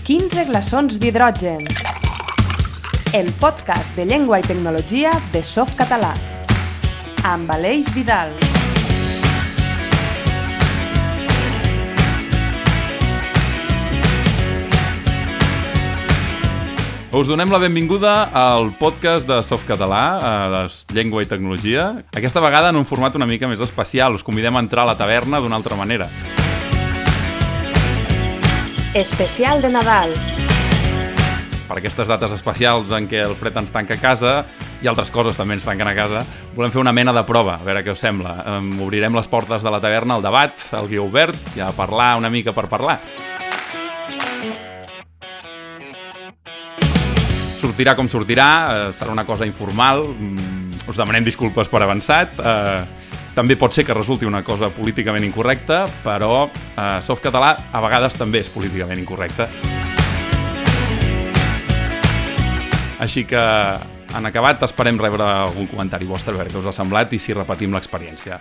15 glaçons d'hidrogen. El podcast de llengua i tecnologia de Softcatalà. Amb Aleix Vidal. Us donem la benvinguda al podcast de Softcatalà, de llengua i tecnologia. Aquesta vegada en un format una mica més especial. Us convidem a entrar a la taverna d'una altra manera. Especial de Nadal. Per aquestes dates especials en què el fred ens tanca a casa i altres coses també ens tanquen a casa, volem fer una mena de prova, a veure què us sembla. Obrirem les portes de la taverna al debat, al guió obert, i a parlar una mica per parlar. Sortirà com sortirà, serà una cosa informal, us demanem disculpes per avançat, també pot ser que resulti una cosa políticament incorrecta, però Softcatalà a vegades també és políticament incorrecte. Així que, en acabat, esperem rebre algun comentari vostre, a veure què us ha semblat i si repetim l'experiència.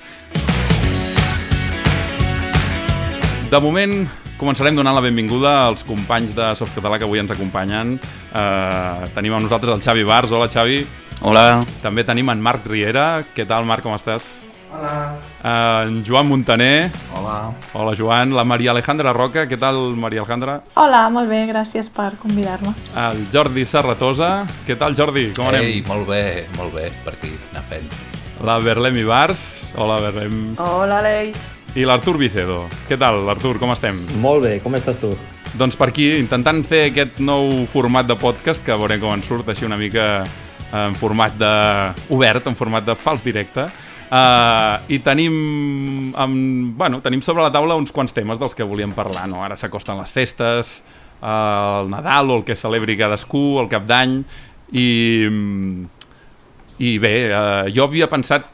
De moment, començarem donant la benvinguda als companys de Softcatalà que avui ens acompanyen. Tenim amb nosaltres el Xavi Bars. Hola, Xavi. Hola. També tenim en Marc Riera. Què tal, Marc, com estàs? Hola. En Joan Montaner. Hola. Hola, Joan. La Maria Alejandra Roca. Què tal, Maria Alejandra? Hola, molt bé, gràcies per convidar-me. El Jordi Serratosa. Què tal, Jordi? Com anem? Ei, molt bé, per aquí, anar fent. La Berlem Ibars. Hola, Berlem. Hola, Aleix. I l'Artur Vicedo. Què tal, Artur? Com estem? Molt bé, com estàs tu? Doncs per aquí, intentant fer aquest nou format de podcast, que veurem com ens surt, així una mica en format obert, en format de fals directe. I tenim sobre la taula uns quants temes dels que volíem parlar, no? Ara s'acosten les festes, el Nadal o el que celebri cadascú, el Cap d'Any, i bé, jo havia pensat,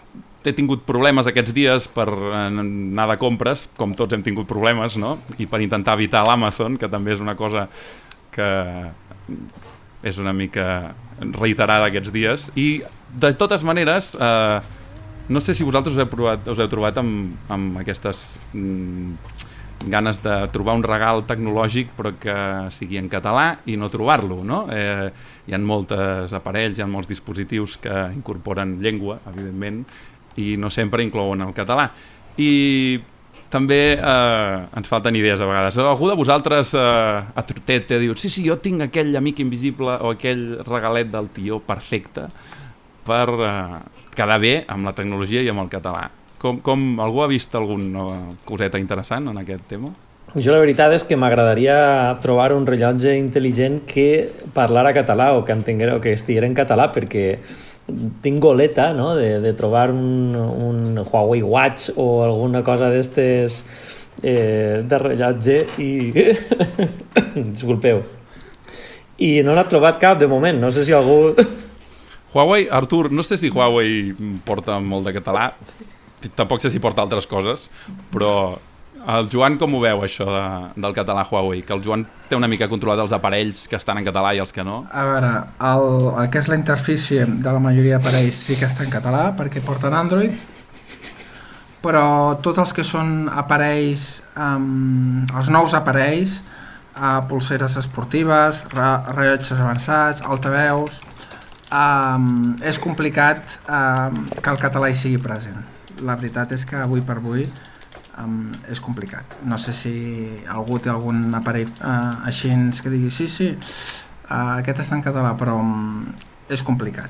he tingut problemes aquests dies per anar de compres, com tots hem tingut problemes, no? I per intentar evitar l'Amazon, que també és una cosa que és una mica reiterada aquests dies. I de totes maneres, no sé si vosaltres us heu trobat amb aquestes ganes de trobar un regal tecnològic però que sigui en català i no trobar-lo, no? Hi ha molts aparells, hi ha molts dispositius que incorporen llengua, evidentment, i no sempre inclouen el català. I també ens falten idees a vegades. Algú de vosaltres t'ha dit, sí, jo tinc aquell amic invisible o aquell regalet del tió perfecte per quedar bé amb la tecnologia i amb el català. Algú ha vist alguna coseta interessant en aquest tema? Jo la veritat és que m'agradaria trobar un rellotge intel·ligent que parlara català o que entenguera o que estiguera en català, perquè tinc goleta, no?, de trobar un Huawei Watch o alguna cosa d'estes de rellotge i... Disculpeu. I no n'ha trobat cap de moment, no sé si algú... Huawei, Artur, no sé si Huawei porta molt de català, tampoc sé si porta altres coses, però el Joan com ho veu, això del català Huawei? Que el Joan té una mica controlat els aparells que estan en català i els que no? A veure, el que és la interfície de la majoria d'aparells sí que està en català perquè porten Android, però tots els que són aparells, els nous aparells, pulseres esportives, rellotges avançats, altaveus, és complicat que el català hi sigui present. La veritat és que avui per avui és complicat. No sé si algú té algun aparell així que digui sí, aquest està en català, però és complicat.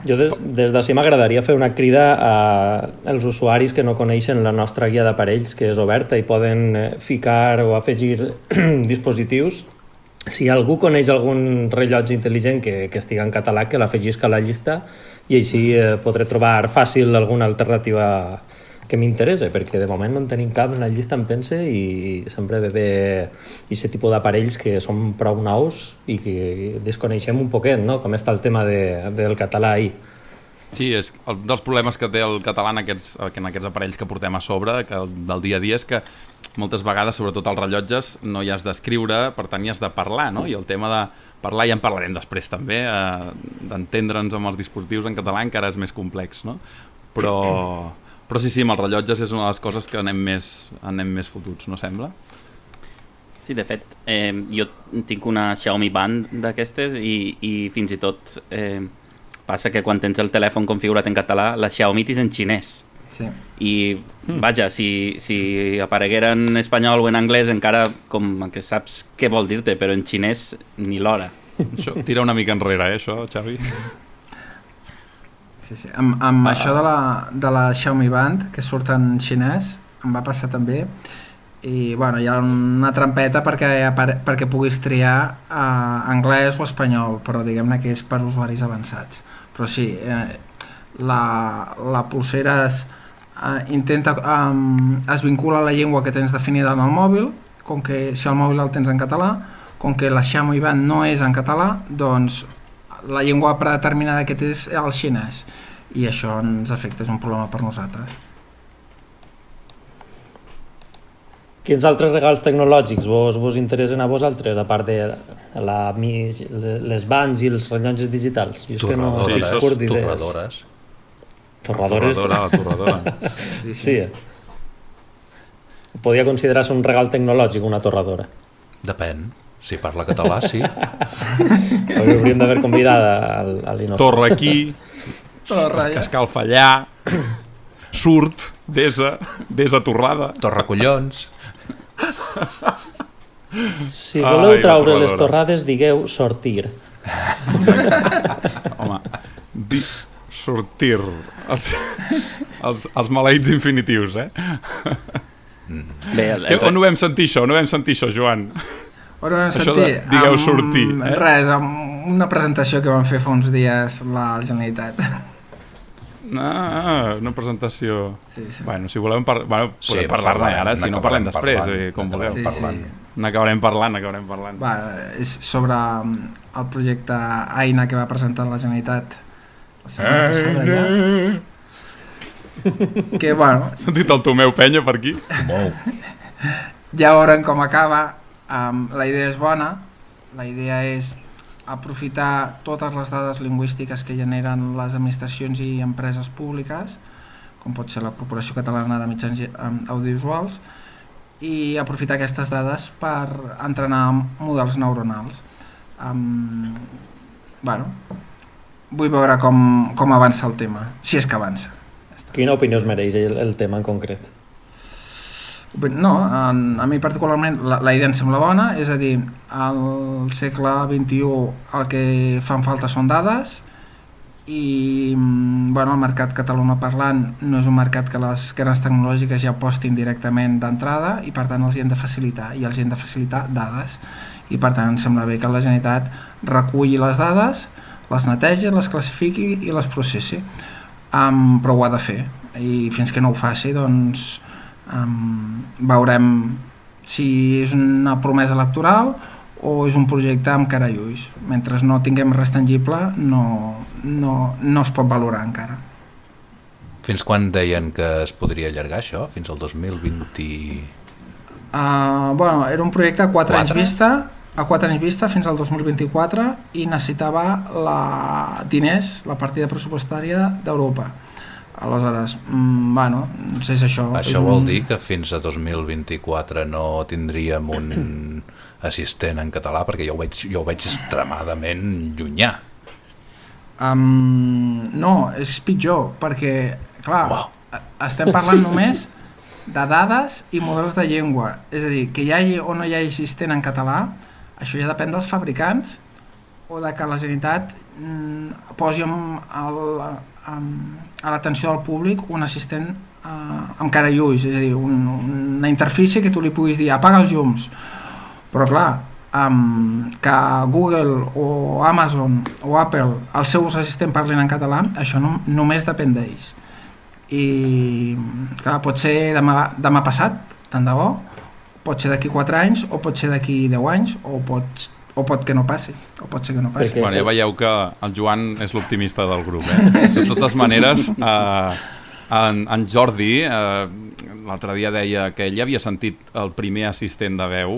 Jo des d'ací m'agradaria fer una crida als usuaris que no coneixen la nostra guia d'aparells, que és oberta i poden ficar o afegir dispositius. Si algú coneix algun rellotge intel·ligent que estigui en català, que l'afegisca a la llista i així podré trobar fàcil alguna alternativa que m'interessa, perquè de moment no en tenim cap en la llista, em pense, i sempre ve bé aquest tipus d'aparells que són prou nous i que desconeixem un poquet, no?, com està el tema del català ahir. Sí, és un dels problemes que té el català en aquests aparells que portem a sobre, del dia a dia, és que moltes vegades, sobretot als rellotges, no hi has d'escriure, per tant hi has de parlar, no? I el tema de parlar, ja en parlarem després també, d'entendre'ns amb els dispositius en català encara és més complex, no? Però sí, amb els rellotges és una de les coses que anem més fotuts, no sembla? Sí, de fet, jo tinc una Xiaomi Band d'aquestes i fins i tot passa que quan tens el telèfon configurat en català, la Xiaomi és en xinès. Sí. I, vaja, si apareguera en espanyol o en anglès encara com que saps què vol dir-te, però en xinès ni l'hora. Això tira una mica enrere, això, Xavi? Sí. Amb això de la Xiaomi Band, que surt en xinès, em va passar també, i bueno, hi ha una trampeta perquè puguis triar anglès o espanyol, però diguem-ne que és per usuaris avançats. Però sí, la pulsera es vincula a la llengua que tens definida en el mòbil, com que si el mòbil el tens en català, com que la Xiaomi Band no és en català, doncs la llengua predeterminada que té és el xinès, i això ens afecta, és un problema per nosaltres. Quins altres regals tecnològics vos interessen a vosaltres, a part de les bands i els rellotges digitals? Torradores. Torradores? La torradora. Sí. Podria considerar-se un regal tecnològic, una torradora. Depèn. Si parla català, sí. Hauríem d'haver convidat a l'Inocent. Torra aquí, que escalfa allà, surt, desa torrada. Torra collons. Si voleu traure les torrades, digueu sortir. Home, sortir. Els maleïts infinitius, Bé, On ho vam sentir això, Joan? On ho vam Això sentir? digueu sortir. Res, amb una presentació que van fer fa uns dies la Generalitat. Una presentació. Sí. Bueno, si volem podem parlar-ne ara, si no parlem després, com voleu. N'acabarem parlant. És sobre el projecte Aina que va presentar la Generalitat la setmana passada ja. Que bueno... Has sentit el Tomeu Penya per aquí? Ja veurem com acaba. La idea és bona, la idea és aprofitar totes les dades lingüístiques que generen les administracions i empreses públiques, com pot ser la Corporació Catalana de Mitjans Audiovisuals, i aprofitar aquestes dades per entrenar models neuronals. Vull veure com avança el tema, si és que avança. Quina opinió es mereix el tema en concret? No, a mi particularment la idea em sembla bona, és a dir, al segle XXI el que fan falta són dades i el mercat catalanoparlant no és un mercat que les grans tecnològiques ja apostin directament d'entrada i per tant els hi hem de facilitar dades i per tant em sembla bé que la Generalitat reculli les dades, les netegi, les classifiqui i les processi, però ho ha de fer i fins que no ho faci doncs veurem si és una promesa electoral o és un projecte amb cara i ulls. Mentre no tinguem res tangible no es pot valorar encara. Fins quan deien que es podria allargar això? Fins al 2020? Era un projecte a 4 anys vista fins al 2024 i necessitava diners, la partida pressupostària d'Europa. Aleshores, és això. Això vol dir que fins a 2024 no tindríem un assistent en català, perquè jo ho veig extremadament llunyà. No, és pitjor, perquè, clar, estem parlant només de dades i models de llengua. És a dir, que hi hagi o no hi hagi assistent en català, això ja depèn dels fabricants o de que la Generalitat posi a l'atenció del públic un assistent amb cara i ulls, és a dir, una interfície que tu li puguis dir apaga els llums, però clar, que Google o Amazon o Apple els seus assistents parlin en català, això només depèn d'ells i clar, pot ser demà passat, tant de bo, pot ser d'aquí 4 anys o pot ser d'aquí 10 anys o pot que no passi, o pot ser que no passi. Bueno, ja veieu que el Joan és l'optimista del grup. De totes maneres, en Jordi l'altre dia deia que ell havia sentit el primer assistent de veu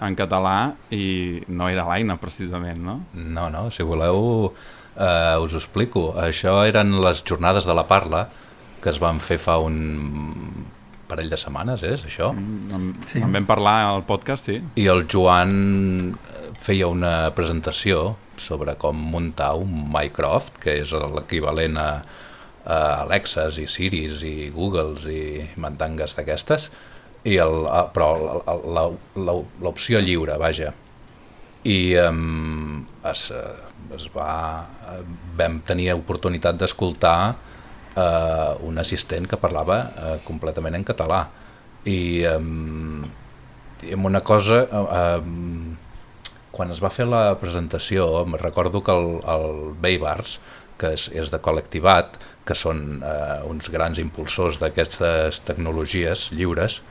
en català i no era l'Aina, precisament, no? No, si voleu us ho explico. Això eren les jornades de la parla que es van fer fa parell de setmanes, això? Sí. En vam parlar al podcast, sí. I el Joan feia una presentació sobre com muntar un Mycroft, que és l'equivalent a Alexas i Siris i Googles i mandangues d'aquestes, però l'opció lliure, vaja. I vam tenir oportunitat d'escoltar un assistent que parlava completament en català. I amb una cosa, quan es va fer la presentació, recordo que el Baybars, que és de Col·lectivat, que són uns grans impulsors d'aquestes tecnologies lliures,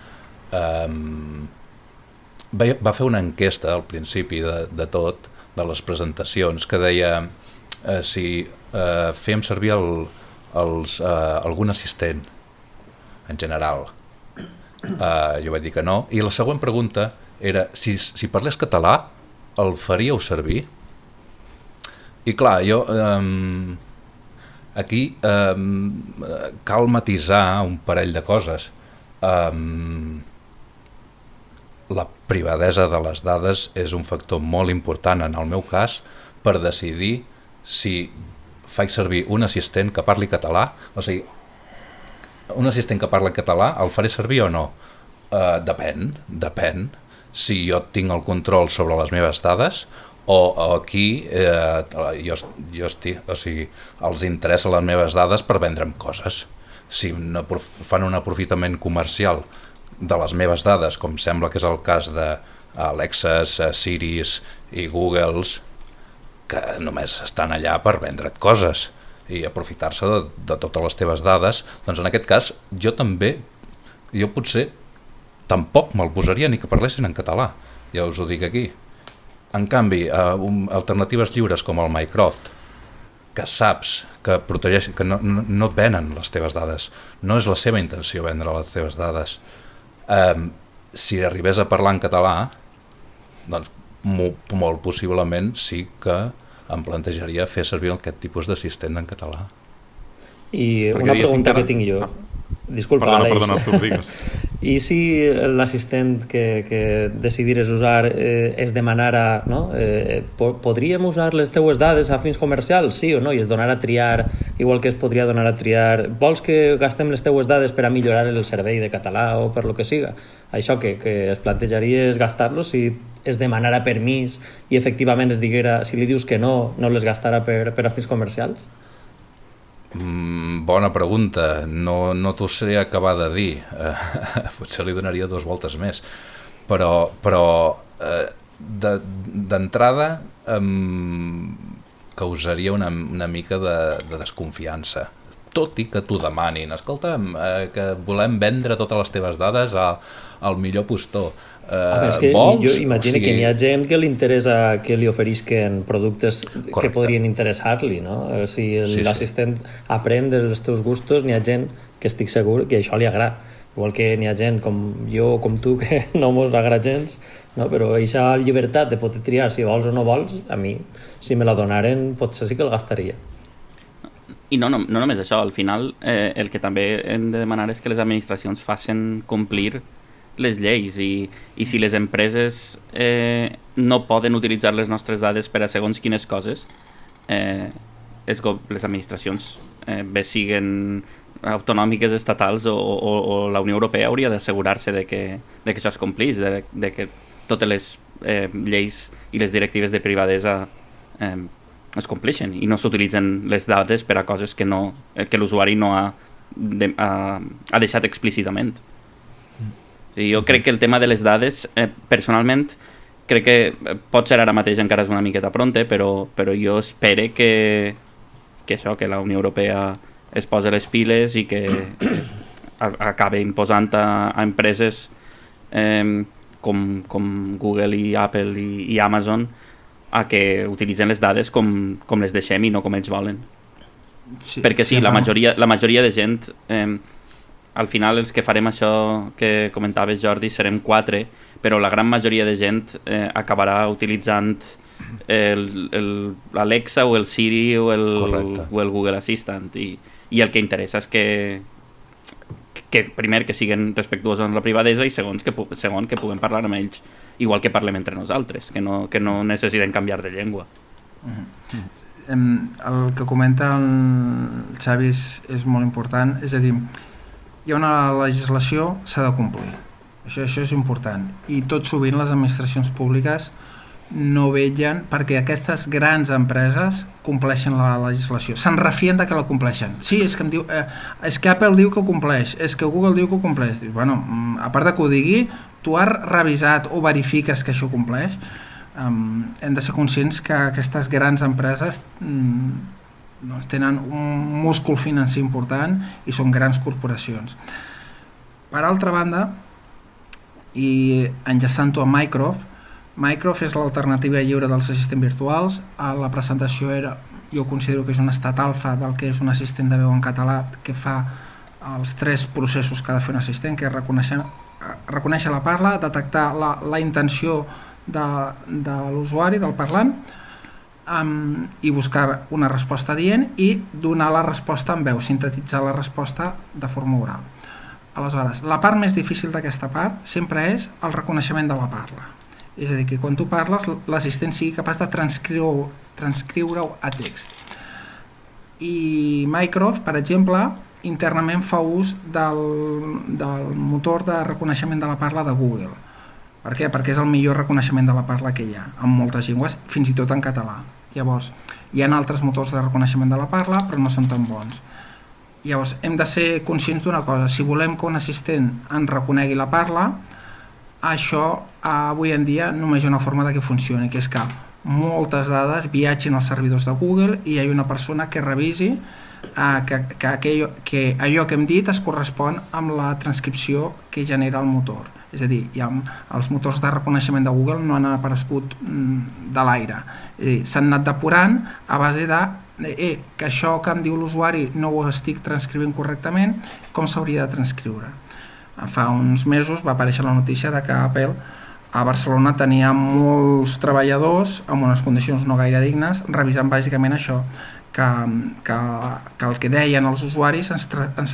va fer una enquesta al principi de tot, de les presentacions, que deia si fèiem servir algun assistent en general. Jo vaig dir que no, i la següent pregunta era si parlés català el faríeu servir? I clar, jo aquí cal matisar un parell de coses. La privadesa de les dades és un factor molt important en el meu cas per decidir si faig servir un assistent que parli català, o sigui, un assistent que parla català el faré servir o no? Depèn. Si jo tinc el control sobre les meves dades o aquí els interessa les meves dades per vendre'm coses. Si fan un aprofitament comercial de les meves dades, com sembla que és el cas d'Alexas, Siris i Googles, que només estan allà per vendre't coses i aprofitar-se de totes les teves dades, doncs en aquest cas jo potser tampoc me'l posaria ni que parlessin en català, ja us ho dic aquí. En canvi, alternatives lliures com el Mycroft, que saps que protegeix, que no et venen les teves dades, no és la seva intenció vendre les teves dades, si arribés a parlar en català, doncs molt possiblement sí que em plantejaria fer servir aquest tipus d'assistent en català. I una pregunta que tinc jo. Disculpa, Aleix. Perdona, tu digues. I si l'assistent que decidires usar es demanara, no? Podríem usar les teues dades a fins comercials, sí o no? I es donarà a triar, igual que es podria donar a triar, vols que gastem les teues dades per a millorar el servei de català o per lo que siga? Això que es plantejaria és gastar-lo si es demanara permís i efectivament es diguera, si li dius que no les gastarà per a fins comercials? Bona pregunta, no t'ho sé acabar de dir, potser li donaria 2 voltes més, però d'entrada causaria una mica de desconfiança, tot i que t'ho demanin. Escolta'm, que volem vendre totes les teves dades al millor postor. És que vols? Jo imagino que hi ha gent que li interessa que li oferisquen productes que podrien interessar-li, no? Si l'assistent aprèn dels teus gustos, n'hi ha gent que estic segur que això li agrada. Igual que n'hi ha gent com jo o com tu que no mos agrada gens, no? Però aquesta llibertat de poder triar si vols o no vols, a mi, si me la donaren, potser sí que el gastaria. I no només això, al final el que també hem de demanar és que les administracions facin complir les lleis i si les empreses no poden utilitzar les nostres dades per a segons quines coses, les administracions bé siguen autonòmiques, estatals o la Unió Europea hauria d'assegurar-se de que això es complís, de que totes les lleis i les directives de privadesa es compleixen i no s'utilitzen les dades per a coses que l'usuari no ha deixat explícitament. Jo crec que el tema de les dades, personalment, crec que pot ser ara mateix encara és una miqueta pronta, però jo espero que la Unió Europea es posi les piles i que acabi imposant a empreses com Google i Apple i Amazon a que utilitzen les dades com les deixem i no com ells volen. Sí, perquè sí, la majoria de gent... Al final els que farem això que comentaves, Jordi, serem 4, però la gran majoria de gent acabarà utilitzant l'Alexa o el Siri o el Google Assistant i el que interessa és que que primer que siguin respectuosos amb la privadesa i segon que puguem parlar amb ells igual que parlem entre nosaltres, que no necessiten canviar de llengua. El que comenta el Xavi és molt important, és a dir, hi ha una legislació, s'ha de complir, això és important, i tot sovint les administracions públiques no vetllen perquè aquestes grans empreses compleixen la legislació, se'n refien de que la compleixen. Sí, és que Apple diu que ho compleix, és que Google diu que ho compleix. Bueno, a part de que ho digui, tu has revisat o verifiques que això compleix? Hem de ser conscients que aquestes grans empreses tenen un múscul financer important i són grans corporacions. Per altra banda, i enllaçant-ho a Mycroft és l'alternativa lliure dels assistents virtuals. La presentació jo considero que és un estat alfa del que és un assistent de veu en català, que fa els 3 processos que ha de fer un assistent, que és reconèixer la parla, detectar la intenció de l'usuari, del parlant, i buscar una resposta adient i donar la resposta en veu, sintetitzar la resposta de forma oral. Aleshores, la part més difícil d'aquesta part sempre és el reconeixement de la parla. És a dir, que quan tu parles, l'assistent sigui capaç de transcriure-ho a text. I Mycroft, per exemple, internament fa ús del motor de reconeixement de la parla de Google. Per què? Perquè és el millor reconeixement de la parla que hi ha, en moltes llengües, fins i tot en català. Llavors, hi ha altres motors de reconeixement de la parla, però no són tan bons. Llavors, hem de ser conscients d'una cosa. Si volem que un assistent ens reconegui la parla, això avui en dia només hi ha una forma de que funcioni, que és que moltes dades viatgin als servidors de Google i hi ha una persona que revisi que allò que hem dit es correspon amb la transcripció que genera el motor. És a dir, els motors de reconeixement de Google no han aparegut de l'aire, s'han anat depurant a base de que això que em diu l'usuari no ho estic transcrivint correctament, com s'hauria de transcriure. Fa uns mesos va aparèixer la notícia de que Apple a Barcelona tenia molts treballadors amb unes condicions no gaire dignes, revisant bàsicament això, que el que deien els usuaris ens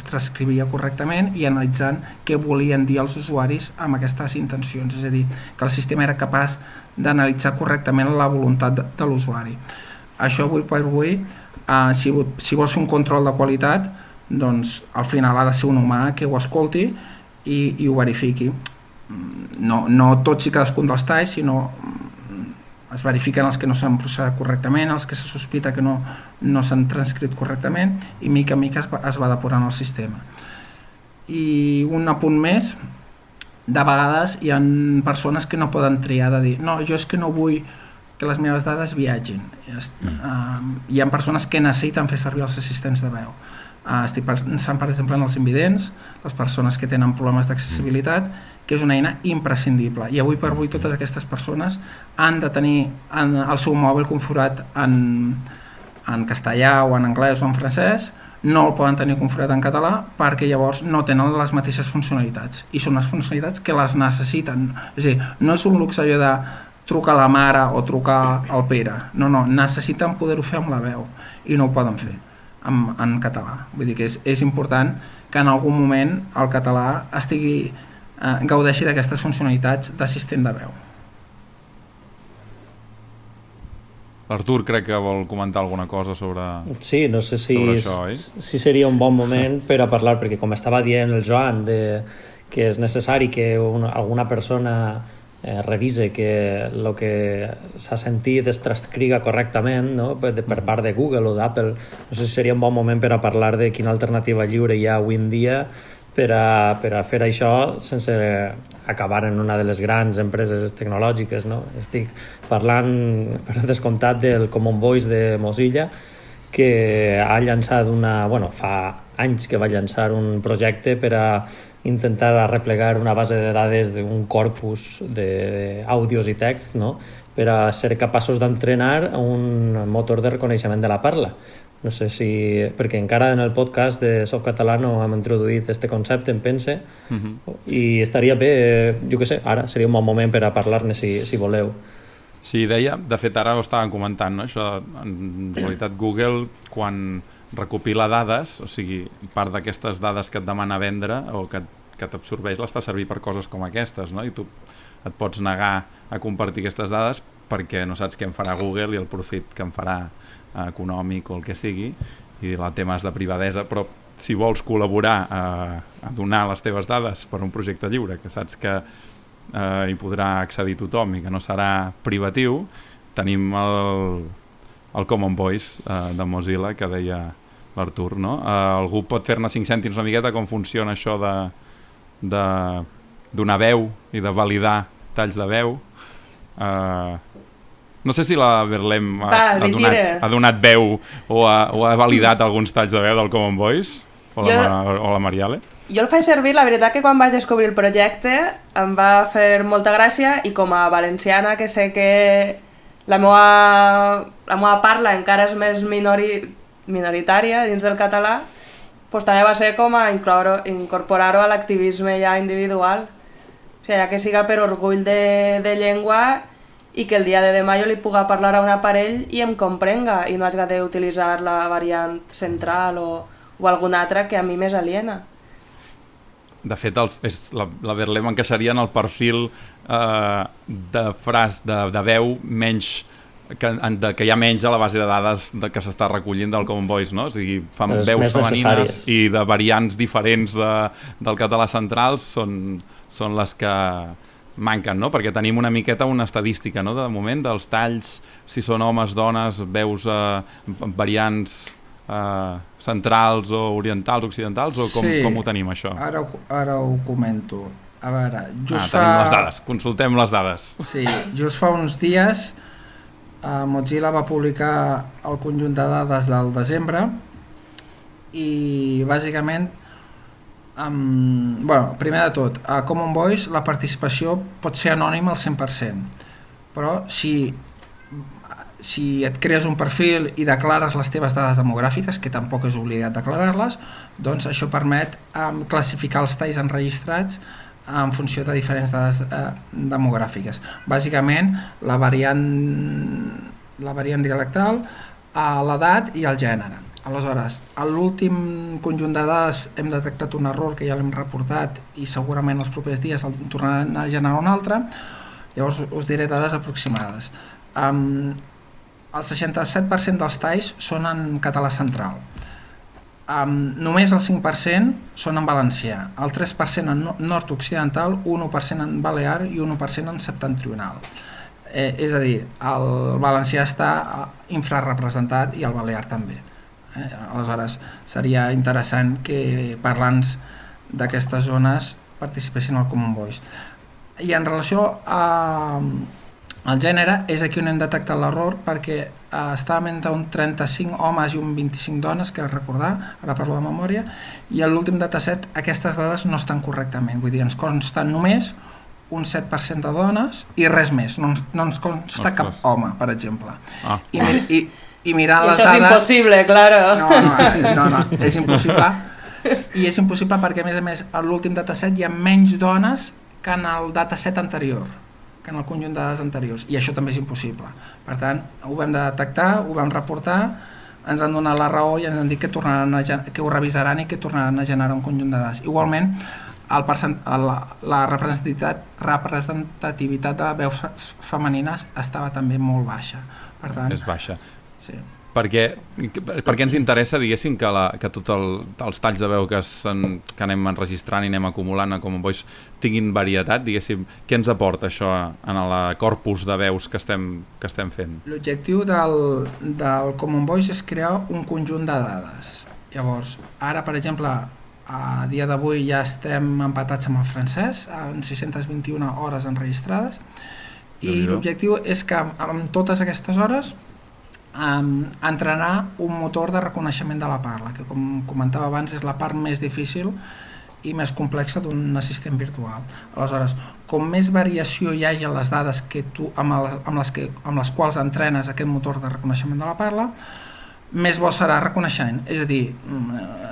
transcrivia correctament i analitzant què volien dir els usuaris amb aquestes intencions, és a dir, que el sistema era capaç d'analitzar correctament la voluntat de l'usuari. Això avui per avui, si vols fer un control de qualitat, doncs al final ha de ser un humà que ho escolti i ho verifiqui. No tots i cadascun dels talls, sinó es verifiquen els que no s'han processat correctament, els que se sospita que no s'han transcrit correctament, i mica en mica es va depurant el sistema. I un apunt més, de vegades hi ha persones que no poden triar de dir no, jo és que no vull que les meves dades viatgin. Hi ha persones que necessiten fer servir els assistents de veu. Estic pensant, per exemple, en els invidents, les persones que tenen problemes d'accessibilitat, que és una eina imprescindible. I avui per avui totes aquestes persones han de tenir el seu mòbil configurat en castellà o en anglès o en francès, no el poden tenir configurat en català perquè llavors no tenen les mateixes funcionalitats. I són les funcionalitats que les necessiten. És a dir, no és un luxe allò de trucar a la mare o trucar al Pere. No, necessiten poder-ho fer amb la veu i no ho poden fer en català. Vull dir que és important que en algun moment el català gaudeixi d'aquestes funcionalitats d'assistent de veu. L'Artur crec que vol comentar alguna cosa sobre... Sí, no sé si això, si seria un bon moment per a parlar, perquè com estava dient el Joan, que és necessari que alguna persona revise que el que s'ha sentit es transcriga correctament, no? Per part de Google o d'Apple. No sé si seria un bon moment per a parlar de quina alternativa lliure hi ha avui en dia per a fer això sense acabar en una de les grans empreses tecnològiques, no? Estic parlant, per descomptat, del Common Voice de Mozilla, que ha llançat fa anys que va llançar un projecte per a intentar arreplegar una base de dades d'un corpus d'àudios i text, no? Per a ser capaços d'entrenar un motor de reconeixement de la parla. No sé si... perquè encara en el podcast de Softcatalà no hem introduït aquest concepte, em pense, i estaria bé, jo què sé, ara seria un bon moment per a parlar-ne si voleu. Sí, deia, de fet ara ho estàvem comentant, no? Això, en realitat Google, quan recopila dades, o sigui, part d'aquestes dades que et demana vendre o que t'absorbeix les fa servir per coses com aquestes, no? I tu et pots negar a compartir aquestes dades perquè no saps què en farà Google i el profit que en farà econòmic o el que sigui, i la temes de privadesa, però si vols col·laborar a donar les teves dades per un projecte lliure que saps que hi podrà accedir tothom i que no serà privatiu, tenim el Common Voice de Mozilla que deia l'Artur, no? Algú pot fer-ne 5 cèntims una miqueta com funciona això de donar veu i de validar talls de veu. No sé si la Berlem ha donat veu o ha validat alguns talls de veu del Common Voice o la Mariale. Jo el faig servir, la veritat que quan vaig descobrir el projecte em va fer molta gràcia, i com a valenciana que sé que la meva parla encara és més minoritària dins del català, doncs també va ser com a incorporar-ho a l'activisme ja individual. O sigui, ja que siga per orgull de llengua i que el dia de demà jo li puga parlar a un aparell i em comprenga i no hagi d'utilitzar la variant central o alguna altra que a mi m'és aliena. De fet, la Berlem encaixaria en el perfil de veu menys que hi ha menys a la base de dades que s'està recollint del Common Voice, no? O sigui, fan veus femenines i de variants diferents del català central són les que manquen, no? Perquè tenim una miqueta una estadística, no? De moment, dels talls, si són homes, dones, veus variants centrals o orientals, occidentals, o com ho tenim, això? Ara ho comento. A veure, tenim les dades, consultem les dades. Sí, just fa uns dies Mozilla va publicar el conjunt de dades del desembre i bàsicament primer de tot, a Common Voice la participació pot ser anònima al 100%, però si et crees un perfil i declares les teves dades demogràfiques, que tampoc és obligat declarar-les, doncs això permet classificar els talls enregistrats en funció de diferents dades demogràfiques. Bàsicament, la variant dialectal, l'edat i el gènere. Aleshores, a l'últim conjunt de dades hem detectat un error que ja l'hem reportat i segurament els propers dies el tornaran a generar un altre. Llavors us diré dades aproximades. El 67% dels talls són en català central. Només el 5% són en valencià, el 3% en nord-occidental, 1% en balear i 1% en septentrional. És a dir, el valencià està infrarrepresentat i el balear també. Aleshores, seria interessant que parlants d'aquestes zones participessin al Common Voice. I en relació al gènere, és aquí on hem detectat l'error, perquè estàvem entre un 35 homes i un 25 dones, que recordar, ara parlo de memòria, i a l'últim dataset aquestes dades no estan correctament, vull dir, ens consten només un 7% de dones i res més, no ens consta cap home, per exemple. I mirant les dades... Això és impossible, claro. No, és impossible. I és impossible perquè, a més, a l'últim dataset hi ha menys dones que en el dataset anterior, que en el conjunt de dades anteriors, i això també és impossible. Per tant, ho vam detectar, ho vam reportar, ens han donat la raó i ens han dit que ho revisaran i que tornaran a generar un conjunt de dades. Igualment, la representativitat de veus femenines estava també molt baixa. Per tant, és baixa. Sí. Perquè ens interessa, diguéssim, que tots els talls de veu que anem enregistrant i anem acumulant a Common Voice tinguin varietat, diguéssim. Què ens aporta això en el corpus de veus que estem fent? L'objectiu del Common Voice és crear un conjunt de dades. Llavors, ara, per exemple, a dia d'avui ja estem empatats amb el francès, en 621 hores enregistrades, i l'objectiu és que amb totes aquestes hores entrenar un motor de reconeixement de la parla, que com comentava abans és la part més difícil i més complexa d'un assistent virtual. Aleshores, com més variació hi hagi en les dades que tu, amb les quals entrenes aquest motor de reconeixement de la parla, més bo serà reconeixement. És a dir,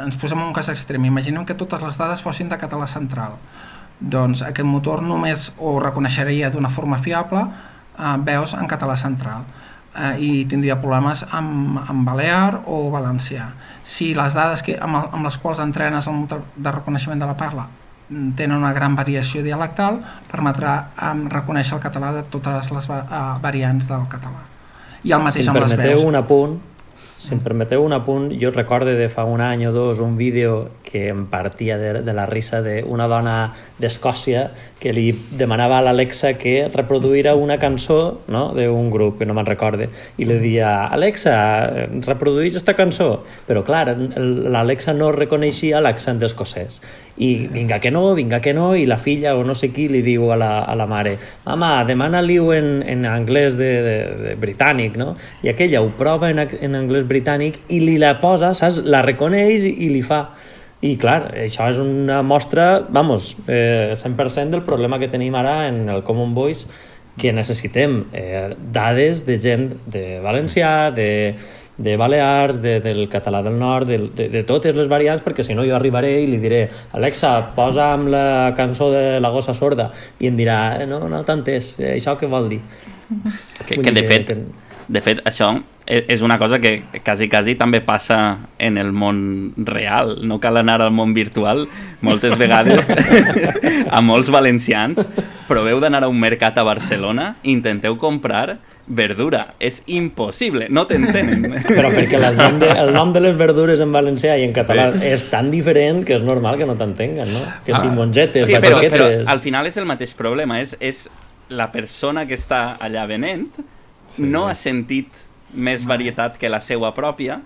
ens posem un cas extrem, imaginem que totes les dades fossin de català central, doncs aquest motor només ho reconeixeria d'una forma fiable veus en català central. i tindria problemes amb balear o valencià. Si les dades amb les quals entrenes el motor de reconeixement de la parla tenen una gran variació dialectal, permetrà reconèixer el català de totes les variants del català. I el mateix amb les veus. Si em permeteu un apunt, jo recordo de fa un any o dos un vídeo que em partia de la risa d'una dona d'Escòcia que li demanava a l'Alexa que reproduïra una cançó, no?, d'un grup, que no me'n recorde, i li deia: Alexa, reproduïs esta cançó. Però clar, l'Alexa no reconeixia l'accent escocès. I vinga que no, i la filla o no sé qui li diu a la mare: mama, demana-li-ho en anglès de britànic, no? I aquella ho prova en anglès britànic i li la posa, saps? La reconeix i li fa. I clar, això és una mostra, 100% del problema que tenim ara en el Common Voice, que necessitem dades de gent de valencià, de Balears, del català del nord, de totes les variants, perquè si no jo arribaré i li diré: Alexa, posa'm la cançó de La gossa sorda, i em dirà: no t'he entès, això què vol dir? De fet, això és una cosa que quasi també passa en el món real. No cal anar al món virtual. Moltes vegades, a molts valencians, proveu d'anar a un mercat a Barcelona i intenteu comprar verdura. És impossible, no t'entenen. Però perquè el nom de les verdures en valencià i en català és tan diferent que és normal que no t'entenguen, no? Que si mongetes, sí, però al final és el mateix problema. És la persona que està allà venent no ha sentit més varietat que la seva pròpia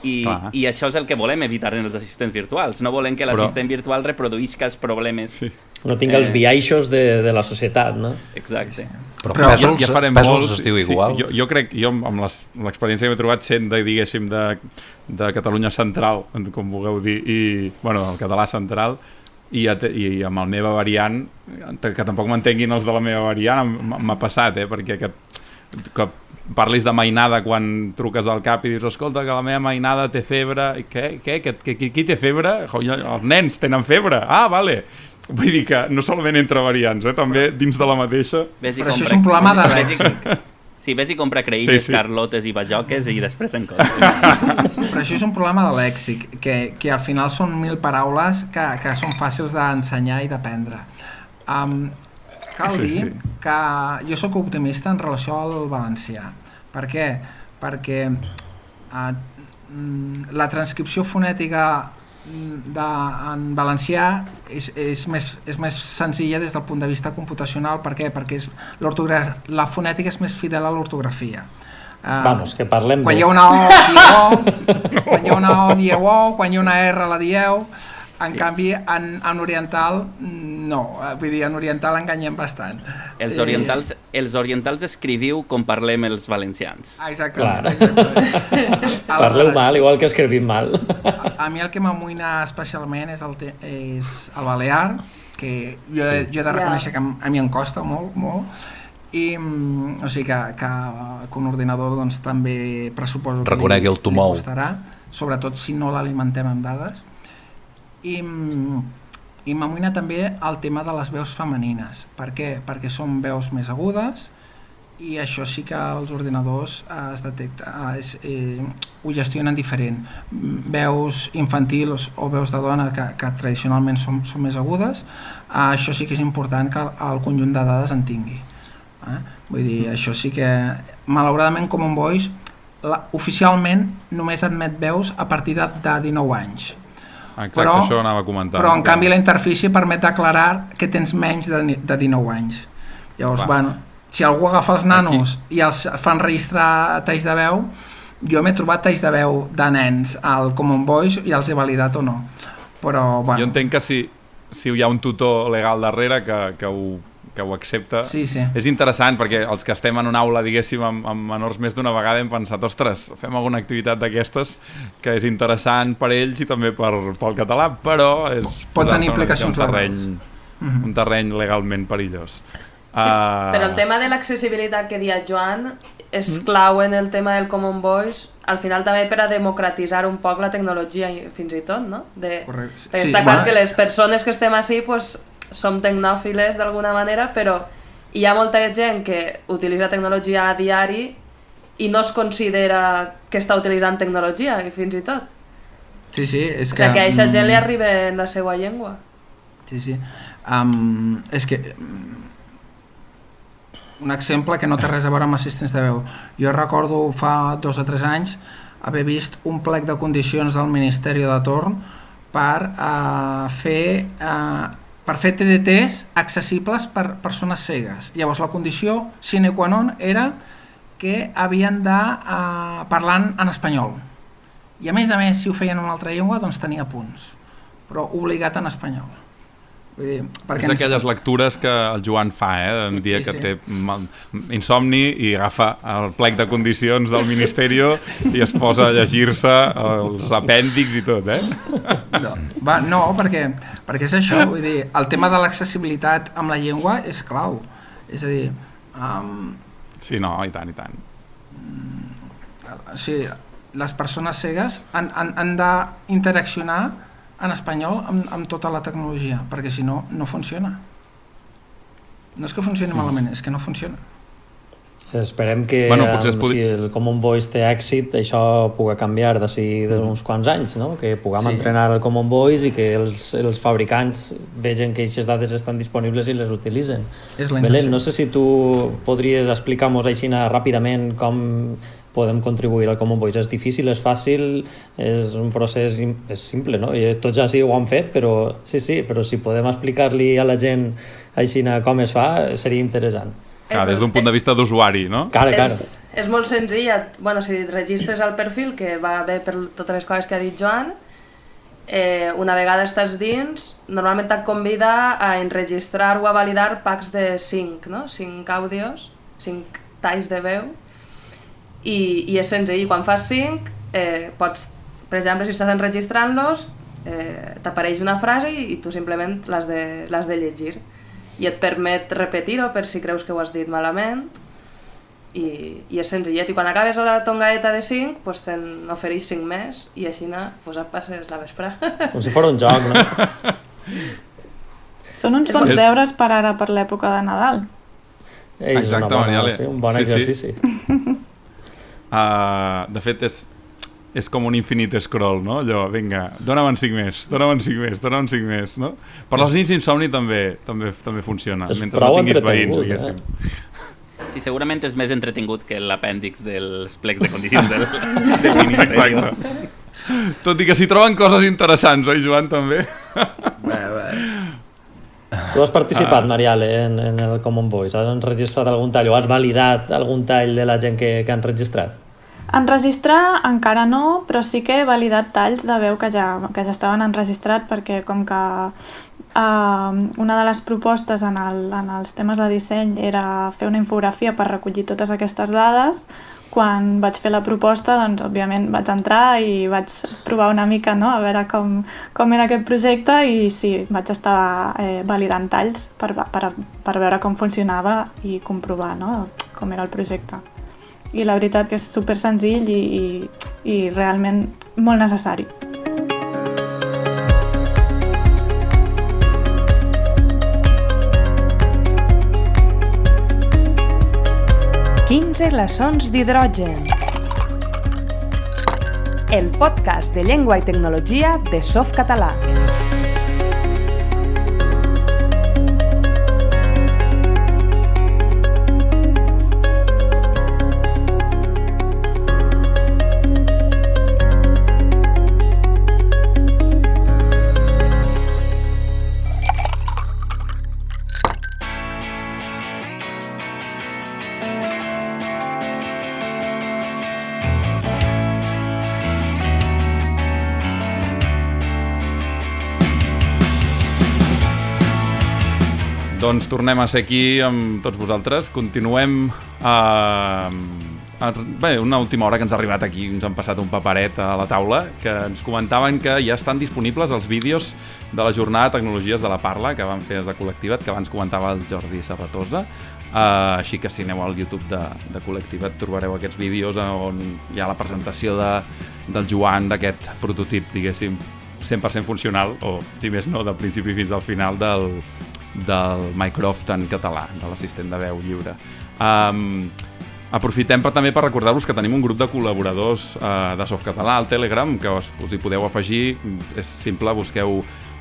i això és el que volem evitar en els assistents virtuals. No volem que l'assistent virtual reproduïsca els problemes. No tinga els biaixos de la societat, no? Exacte. Però Pèsols es diu igual. Jo crec, amb l'experiència que he trobat sent, diguéssim, de Catalunya Central, com vulgueu dir, i el català central, i amb el meva variant, que tampoc m'entenguin els de la meva variant, m'ha passat, perquè que parlis de mainada quan truques al CAP i dius: escolta, que la meva mainada té febre. Qui té febre? Els nens tenen febre. Ah, vale. Vull dir que no solament entre variants, també dins de la mateixa. Però això és un problema de lèxic. Sí, ves i compra creïlles, carlotes i bajoques i després en comptes. Però això és un problema de lèxic, que al final són 1000 paraules que són fàcils d'ensenyar i d'aprendre. Cal dir que jo sóc optimista en relació al valencià. Per què? Perquè la transcripció fonètica en valencià és més senzilla des del punt de vista computacional. Per què? Perquè la fonètica és més fidel a l'ortografia. Que parlem quan hi ha una O, dieu O, quan hi ha una O, dieu O, quan hi ha una R, la dieu. En canvi, en oriental, no. Vull dir, en oriental enganyem bastant. Els orientals escriviu com parlem els valencians. Exactament. Parleu mal, igual que escrivim mal. A mi el que m'amoïna especialment és el balear, que jo he de reconèixer que a mi em costa molt, i o sigui que un ordinador doncs, també pressuposo que reconegui el tumou, costarà, sobretot si no l'alimentem amb dades. I m'amoïna també el tema de les veus femenines. Per què? Perquè són veus més agudes i això sí que els ordinadors ho gestionen diferent. Veus infantils o veus de dona que tradicionalment són més agudes, això sí que és important que el conjunt de dades en tingui. Vull dir, això sí que malauradament Common Voice oficialment només admet veus a partir de 19 anys. Exacte, això anava a comentar. Però en canvi la interfície permet declarar que tens menys de 19 anys. Llavors, si algú agafa els nanos i els fa enregistrar talls de veu, jo m'he trobat talls de veu de nens al Common Voice i els he validat o no. Però, jo entenc que si hi ha un tutor legal darrere que ho accepta, és interessant perquè els que estem en una aula, diguéssim, amb menors més d'una vegada hem pensat: ostres, fem alguna activitat d'aquestes que és interessant per ells i també pel català, però pot tenir implicacions legals. Un terreny legalment perillós. Però el tema de l'accessibilitat que deia Joan és clau en el tema del Common Voice, al final també per a democratitzar un poc la tecnologia fins i tot, no? Està clar que les persones que estem així som tecnòfiles d'alguna manera, però hi ha molta gent que utilitza tecnologia a diari i no es considera que està utilitzant tecnologia, i fins i tot. Sí, és que... O sigui, que a aquesta gent li arriba en la seva llengua. Sí. És que... Un exemple que no té res a veure amb assistents de veu. Jo recordo fa 2 o 3 anys haver vist un plec de condicions del Ministeri de torn per fer TDTs accessibles per persones cegues. Llavors la condició sine qua non era que havien de parlar en espanyol. I a més, si ho feien en una altra llengua, doncs tenia punts, però obligat en espanyol. Vull dir, és aquelles lectures que el Joan fa, un dia que té insomni i agafa el plec de condicions del Ministeri i es posa a llegir-se els apèndixs i tot, No, perquè és això, vull dir, el tema de l'accessibilitat amb la llengua és clau. És a dir... Sí, no, i tant. O sigui, les persones cegues han d'interaccionar en espanyol amb tota la tecnologia, perquè si no, no funciona. No és que funcioni malament, és que no funciona. Esperem que si el Common Voice té èxit, això pugui canviar d'ací d'uns quants anys, no? Que puguem entrenar el Common Voice i que els fabricants vegin que aquestes dades estan disponibles i les utilitzen. Belén, no sé si tu podries explicar-nos així ràpidament com podem contribuir al Common Voice. És difícil, és fàcil, és un procés és simple, no? I tots ja sí ho han fet, però però si podem explicar-li a la gent així com es fa, seria interessant. Des d'un punt de vista d'usuari, no? Claro. És molt senzill. Si et registres al perfil, que va bé per totes les coses que ha dit Joan, una vegada estàs dins, normalment et convida a enregistrar o a validar packs de 5, no? 5 àudios, 5 talls de veu, i és senzill. Quan fas 5, pots, per exemple, si estàs enregistrant-los, t'apareix una frase i tu simplement l'has de llegir. I et permet repetir-ho per si creus que ho has dit malament, i és senzillet. I quan acabes la tongaeta de 5, doncs te'n ofereix 5 més, i així et passes la vesprada. Com si fos un joc, no? Són uns bons deures per ara, per l'època de Nadal. Exacte, Mariale. Un bon exercici. De fet, és com un infinit scroll, no? Allò, vinga, dóna'm 5 més, no? Per les nits d'insomni també funciona, mentre no tinguis veïns, diguéssim. Sí, segurament és més entretingut que l'apèndix dels plecs de condicions del Ministeri. Tot i que s'hi troben coses interessants, oi, Joan, també? Tu has participat, Mariale, en el Common Voice? Has enregistrat algun tall o has validat algun tall de la gent que han registrat? Enregistrar encara no, però sí que he validat talls de veu que ja estaven enregistrat, perquè com que una de les propostes en els temes de disseny era fer una infografia per recollir totes aquestes dades, quan vaig fer la proposta, doncs, òbviament, vaig entrar i vaig provar una mica, no?, a veure com era aquest projecte, i sí, vaig estar validant talls per veure com funcionava i comprovar, no?, com era el projecte. I la veritat que és super senzill i realment molt necessari. «15 glaçons d'hidrogen». El podcast de llengua i tecnologia de Softcatalà. Doncs tornem a ser aquí amb tots vosaltres. Continuem una última hora que ens ha arribat aquí, ens han passat un paperet a la taula, que ens comentaven que ja estan disponibles els vídeos de la jornada de tecnologies de la parla que van fer a Col·lectiva't, que abans comentava el Jordi Serratosa. Així que si aneu al YouTube de Col·lectiva't trobareu aquests vídeos on hi ha la presentació del Joan, d'aquest prototip, diguéssim, 100% funcional, o si més no, del principi fins al final del Mycroft en català, de l'assistent de veu lliure. Aprofitem també per recordar-vos que tenim un grup de col·laboradors de Softcatalà al Telegram, que us hi podeu afegir. És simple,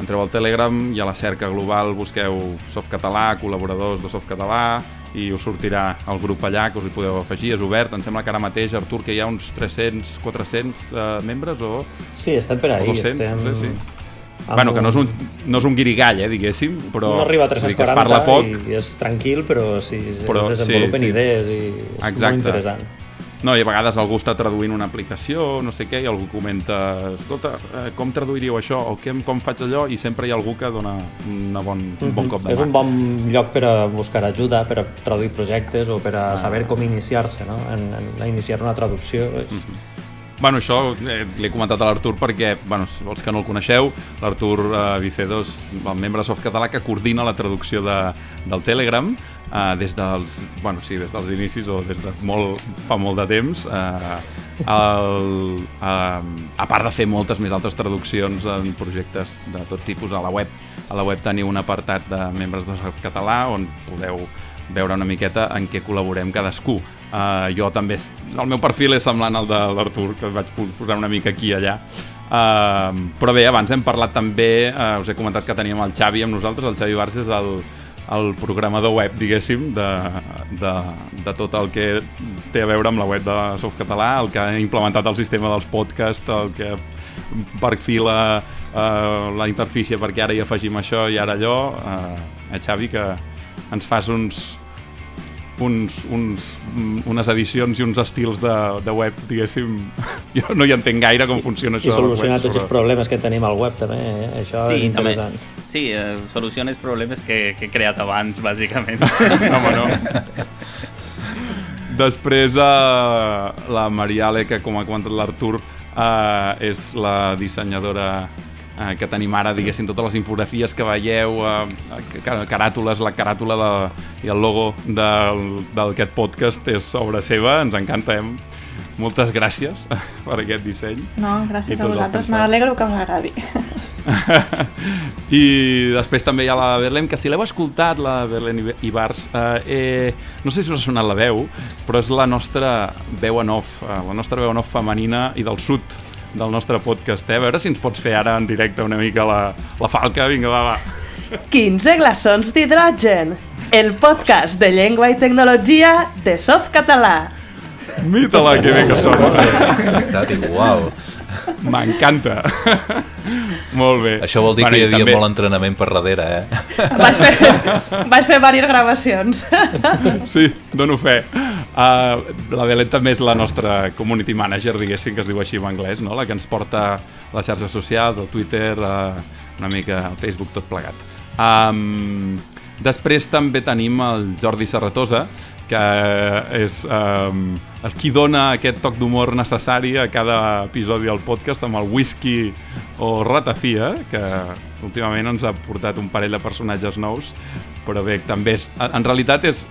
entreu al Telegram i a la cerca global busqueu Softcatalà, col·laboradors de Softcatalà, i us sortirà el grup allà, que us hi podeu afegir. És obert, em sembla que ara mateix, Artur, que hi ha uns 300, 400 membres o... Sí, estem per ahí. 200, no sé, sí. Bueno, que no és un guirigall, diguéssim, però... No arriba a 340 es parla poc, i és tranquil, però sí, desenvolupen idees i és molt interessant. No, i a vegades algú està traduint una aplicació, no sé què, i algú comenta, escolta, com traduiríeu això, o com faig allò, i sempre hi ha algú que dona un bon cop de mà. És un bon lloc per a buscar ajuda, per a traduir projectes o per a saber com iniciar-se, no? En iniciar una traducció. Bueno, això l'he comentat a l'Artur perquè, els que no el coneixeu, l'Artur Vicedo és el membre de Softcatalà que coordina la traducció del Telegram des dels inicis o des de fa molt de temps, a part de fer moltes més altres traduccions en projectes de tot tipus a la web. A la web teniu un apartat de membres de Softcatalà on podeu veure una miqueta en què col·laborem cadascú. Jo també, el meu perfil és semblant al de l'Artur, que vaig posar una mica aquí i allà. Però bé, abans hem parlat també, us he comentat que teníem el Xavi amb nosaltres. El Xavi Bars és el programador web, diguéssim, de tot el que té a veure amb la web de Softcatalà, el que ha implementat el sistema dels podcasts, el que perfila la interfície perquè ara hi afegim això i ara allò. Xavi, que ens fas unes edicions i uns estils de web, diguéssim. Jo no hi entenc gaire com funciona això. I solucionar tots els problemes que tenim al web, també. Això és interessant. Sí, soluciona els problemes que he creat abans, bàsicament. Home, no. Després, la Mariale, que com ha comentat l'Artur, és la dissenyadora que tenim ara, diguéssim, totes les infografies que veieu, caràtules, la caràtula i el logo d'aquest podcast és obra seva, ens encanta. Moltes gràcies per aquest disseny. No, gràcies a vosaltres, m'alegro que us agradi. I després també hi ha la Berlem, que si l'heu escoltat, la Berlem Ibars, no sé si us ha sonat la veu, però és la nostra veu en off, femenina i del sud del nostre podcast. A veure si ens pots fer ara en directe una mica la falca. Vinga, va. 15 glaçons d'hidrogen, el podcast de llengua i tecnologia de Softcatalà. Mita-la, que bé que sona. Veritat, igual. M'encanta. Molt bé. Això vol dir que hi havia molt entrenament per darrere, Vaig fer diverses gravacions. Sí, dono fe. La Belén també és la nostra community manager, diguéssim, que es diu així en anglès, no? La que ens porta les xarxes socials, el Twitter, una mica el Facebook, tot plegat. Després també tenim el Jordi Serratosa, que és qui dona aquest toc d'humor necessari a cada episodi del podcast amb el whisky o ratafia, que últimament ens ha portat un parell de personatges nous, però bé, també en realitat és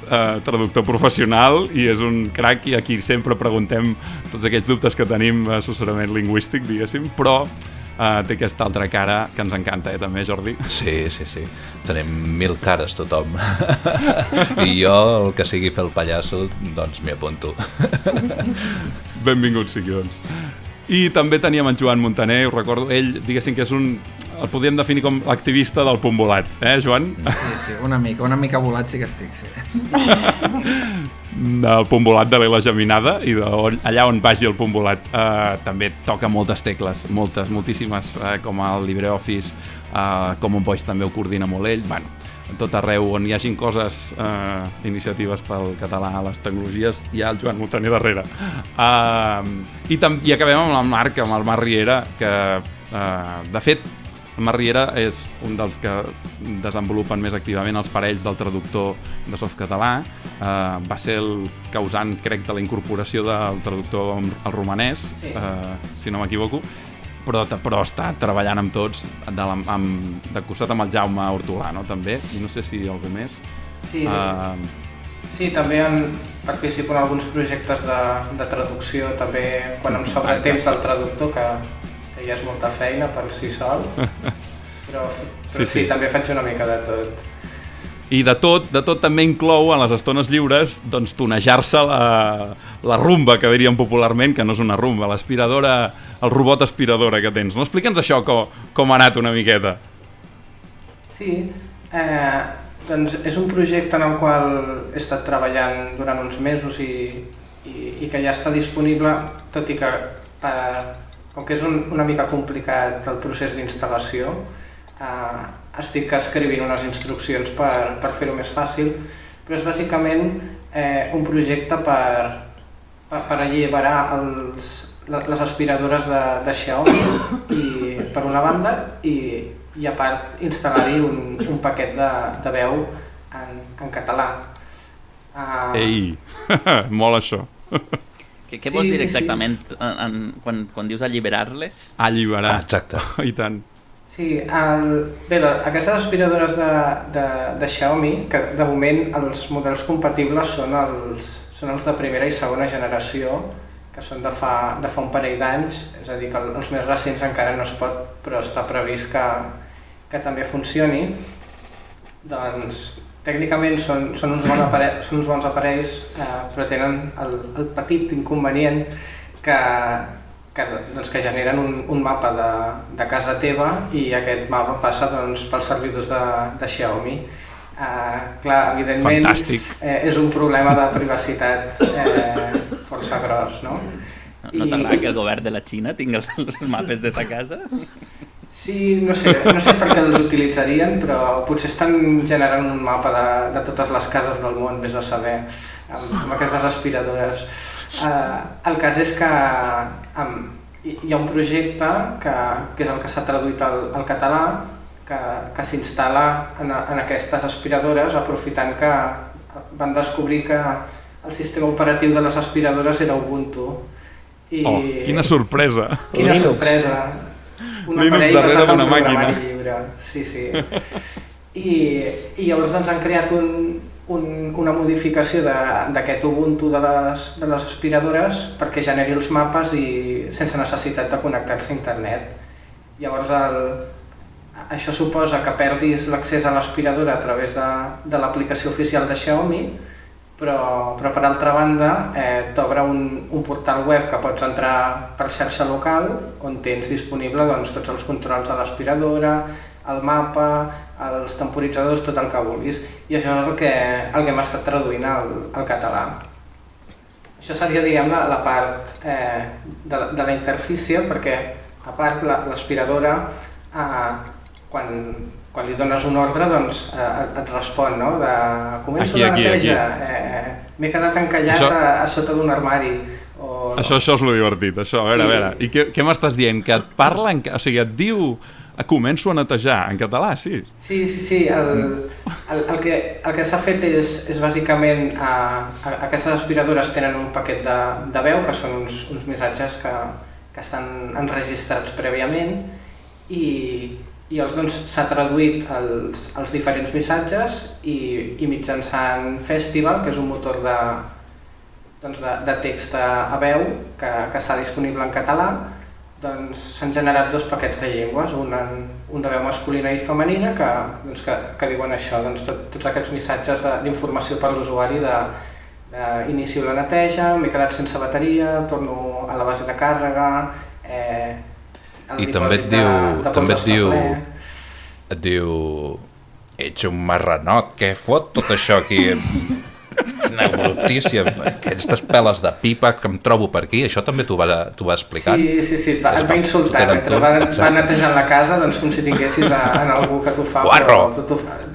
traductor professional i és un crac, i aquí sempre preguntem tots aquells dubtes que tenim, assessorament lingüístic, diguéssim, però té aquesta altra cara que ens encanta, també, Jordi? Sí. Tenim 1000 cares, tothom. I jo, el que sigui fer el pallasso, doncs m'hi apunto. Benvingut sigui, doncs. I també teníem en Joan Montaner, us recordo, ell, diguéssim que és el podríem definir com l'activista del punt volat, Joan? Sí, una mica volat sí que estic, sí. Del punt volat de l'Ela Geminada, i allà on vagi el punt volat també toca moltes tecles, moltíssimes, com el LibreOffice, Common Voice també ho coordina molt ell. Bueno, tot arreu on hi hagin coses, iniciatives pel català, les tecnologies, hi ha el Joan Montaner darrere. I acabem amb el Marc Riera, que de fet el Marc Riera és un dels que desenvolupen més activament els parells del traductor de Softcatalà. Va ser el causant, crec, de la incorporació del traductor al romanès, si no m'equivoco, però està treballant amb tots, de costat amb el Jaume Hortolà, no? També, i no sé si algú més. Sí, també participo en alguns projectes de traducció, també quan em sobra temps del traductor, que ja és molta feina per si sol, però sí, també faig una mica de tot. I de tot també inclou en les estones lliures doncs tonejar-se la rumba, que diríem popularment, que no és una rumba, l'aspiradora, el robot aspiradora que tens. No? Explica'ns això, com ha anat una miqueta. Sí, doncs és un projecte en el qual he estat treballant durant uns mesos i que ja està disponible, tot i que com que és una mica complicat el procés d'instal·lació, estic escrivint unes instruccions per fer-ho més fàcil, però és bàsicament un projecte per alliberar les aspiradores de Xiaomi per una banda i a part instal·lar-hi un paquet de veu en català. Ei, molt això. Què vols dir exactament quan dius alliberar-les? Alliberar. Exacte. I tant. Sí, bé, aquestes aspiradores de Xiaomi, que de moment els models compatibles són els de primera i segona generació, que són de fa un parell d'anys, és a dir, que els més recents encara no es pot, però està previst que també funcioni. Doncs tècnicament són uns bons aparells, però tenen el petit inconvenient que generen un mapa de casa teva i aquest mapa passa pels servidors de Xiaomi. Clar, evidentment és un problema de privacitat força gros, no? No t'agrada que el govern de la Xina tingui els mapes de ta casa? Sí, no sé per què els utilitzarien, però potser estan generant un mapa de totes les cases del món, vés a saber, amb aquestes aspiradores. El cas és que hi ha un projecte que és el que s'ha traduït al català, que s'instal·la en aquestes aspiradores, aprofitant que van descobrir que el sistema operatiu de les aspiradores era Ubuntu. Quina sorpresa! Quina sorpresa! Un aparell basat en programari lliure. Sí. I llavors han creat una modificació d'aquest Ubuntu de les aspiradores perquè generi els mapes i sense necessitat de connectar-se a internet. Llavors això suposa que perdis l'accés a l'aspiradora a través de l'aplicació oficial de Xiaomi, però per altra banda t'obre un portal web que pots entrar per xarxa local on tens disponible tots els controls de l'aspiradora, el mapa, els temporitzadors, tot el que vulguis. I això és el que hem estat traduint al català. Això seria, diguem, la part de la interfície, perquè a part l'aspiradora quan li dones un ordre et respon, no? Començo la neteja, m'he quedat encallat a sota d'un armari. Això és lo divertit, això, a veure. I què m'estàs dient? Que et parla, o sigui, et diu començo a netejar en català, sí? Sí, el que s'ha fet és bàsicament aquestes aspiradores tenen un paquet de veu, que són uns missatges que estan enregistrats prèviament i llavors s'ha traduït els diferents missatges i mitjançant Festival, que és un motor de text a veu que està disponible en català, s'han generat dos paquets de llengües, un de veu masculina i femenina que diuen això, tots aquests missatges d'informació per l'usuari d'inicio la neteja, m'he quedat sense bateria, torno a la base de càrrega, i també et diu ets un marranot, què fot tot això aquí? Quina brutícia, aquestes peles de pipa que em trobo per aquí, això també t'ho va explicar? Sí, et va insultar mentre va netejant la casa, com si tinguessis en algú que t'ho fa.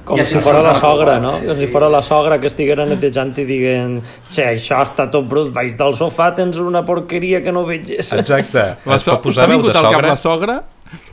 Com si fora la sogra, no? Com si fora la sogra que estiguera netejant i diguen això està tot brut, baix del sofà tens una porqueria que no veges. Exacte. T'ha vingut al cap la sogra?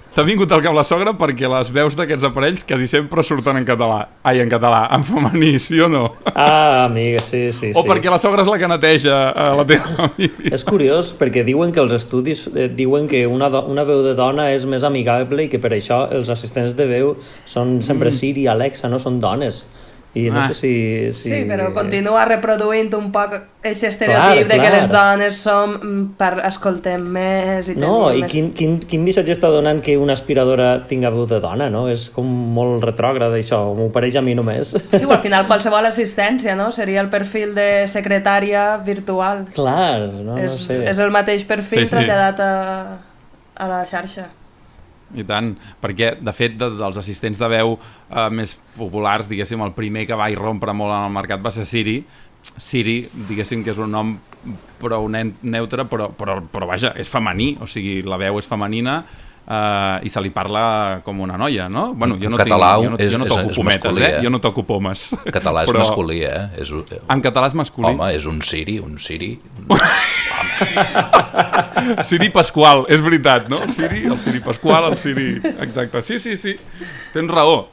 T'ha vingut al cap la sogra perquè les veus d'aquests aparells quasi sempre surten en català. En català, en femení, sí o no? Amiga, sí. O perquè la sogra és la que neteja la teva família. És curiós perquè diuen que els estudis diuen que una veu de dona és més amigable i que per això els assistents de veu són sempre Siri i Alexa, no són dones. I no sé si... Sí, però continua reproduint un poc aquest estereotip de que les dones som escoltem més i tenim més... No, i més... quin missatge està donant que una aspiradora tinga veu de dona, no? És com molt retrògrad, això, m'ho pareix a mi només. Sí, al final qualsevol assistència, no? Seria el perfil de secretària virtual. Clar, no sé. És el mateix perfil traslladat a la xarxa. I tant, perquè de fet dels assistents de veu més populars, diguéssim, el primer que va irrompre molt en el mercat va ser Siri. Siri, diguéssim que és un nom prou neutre, però vaja, és femení, o sigui, la veu és femenina i se li parla com una noia, no? Bueno, jo no toco pometes, jo no toco pomes. En català és masculí, En català és masculí. Home, és un Siri. Siri Pasqual, és veritat, no? El Siri Pasqual, el Siri... Exacte, sí, tens raó.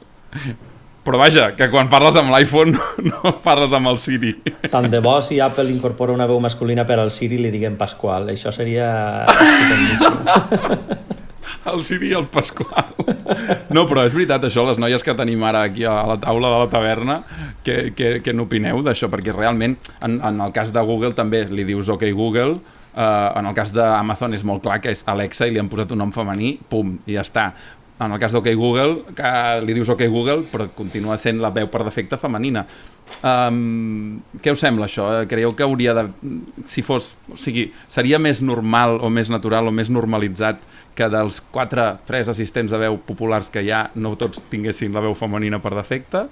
Però vaja, que quan parles amb l'iPhone no parles amb el Siri. Tant de bo si Apple incorpora una veu masculina per al Siri li diguem Pasqual, això seria estupendíssim. El Siri i el Pasqual. No, però és veritat això, les noies que tenim ara aquí a la taula de la taverna, què n'opineu d'això? Perquè realment, en el cas de Google també li dius OK Google, en el cas d'Amazon és molt clar que és Alexa i li han posat un nom femení, pum, i ja està. En el cas d'OK Google, que li dius OK Google, però continua sent la veu per defecte femenina. Què us sembla això? Creieu que hauria de... Si fos... O sigui, seria més normal o més natural o més normalitzat que dels 3 assistents de veu populars que hi ha no tots tinguessin la veu femenina per defecte?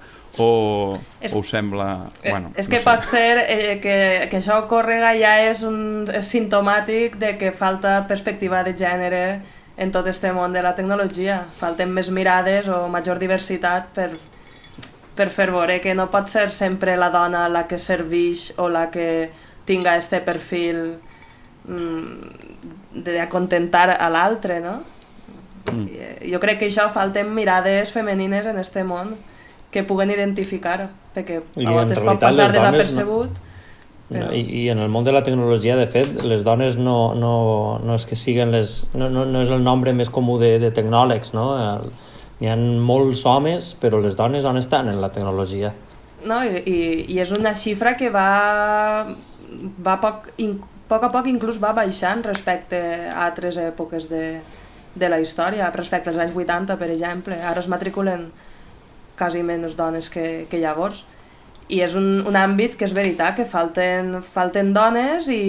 O us sembla... Bueno, és que pot ser que això ocórrega ja és simptomàtic de que falta perspectiva de gènere en tot este món de la tecnologia. Falten més mirades o major diversitat per fer veure que no pot ser sempre la dona la que serveix o la que tinga este perfil d'acontentar a l'altre, no? Jo crec que això falten mirades femenines en este món que puguen identificar-ho, perquè a vegades pot passar desapercebut. Però... I en el món de la tecnologia, de fet, les dones no és que siguin no és el nombre més comú de tecnòlegs, no? Hi ha molts homes, però les dones on estan en la tecnologia? No, i és una xifra que va poc a poc inclús va baixant respecte a altres èpoques de la història, respecte als anys 80, per exemple. Ara es matriculen quasi menys dones que llavors. I és un àmbit que és veritat, que falten dones i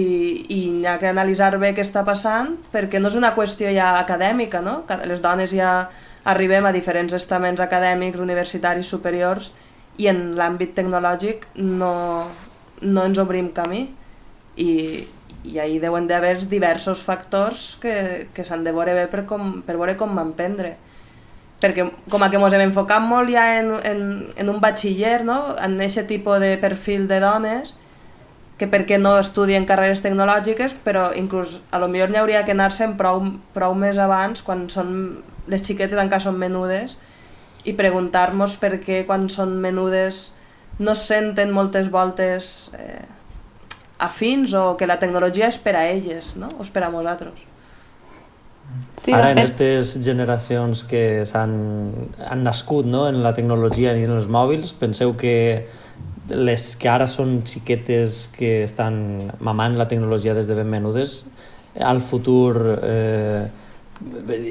hi ha que analitzar bé què està passant, perquè no és una qüestió ja acadèmica, no? Les dones ja arribem a diferents estaments acadèmics, universitaris, superiors, i en l'àmbit tecnològic no ens obrim camí. I ahí deuen d'haver diversos factors que s'han de veure bé per veure com van prendre. Perquè com que ens hem enfocat molt ja en un batxiller, no? En aquest tipus de perfil de dones, que perquè no estudien carreres tecnològiques, però inclús a lo millor n'hi hauria que anar-se'n prou més abans, quan les xiquetes encara són menudes, i preguntar-nos per què quan són menudes no es senten moltes voltes afins o que la tecnologia és per a elles, no? O és per a nosaltres. Sí, ara en aquestes generacions que han nascut, no, en la tecnologia i en els mòbils, penseu que les que ara són xiquetes que estan mamant la tecnologia des de ben menudes, al futur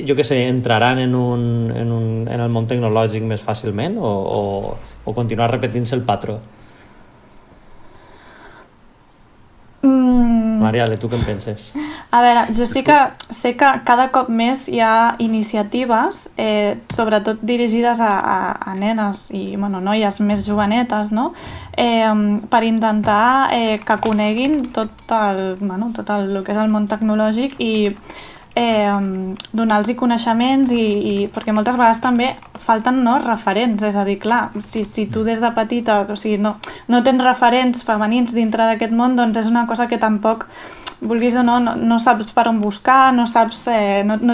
jo què sé, entraran en el món tecnològic més fàcilment o continuar repetint-se el patró? Mariale, tu què en penses? A veure, jo sí que sé que cada cop més hi ha iniciatives, sobretot dirigides a nenes i noies més jovenetes, no? Per intentar que coneguin tot el que és el món tecnològic i donar-los coneixements perquè moltes vegades també falten referents, és a dir, clar, si tu des de petita no tens referents femenins dintre d'aquest món, doncs és una cosa que tampoc, vulguis o no saps per on buscar, no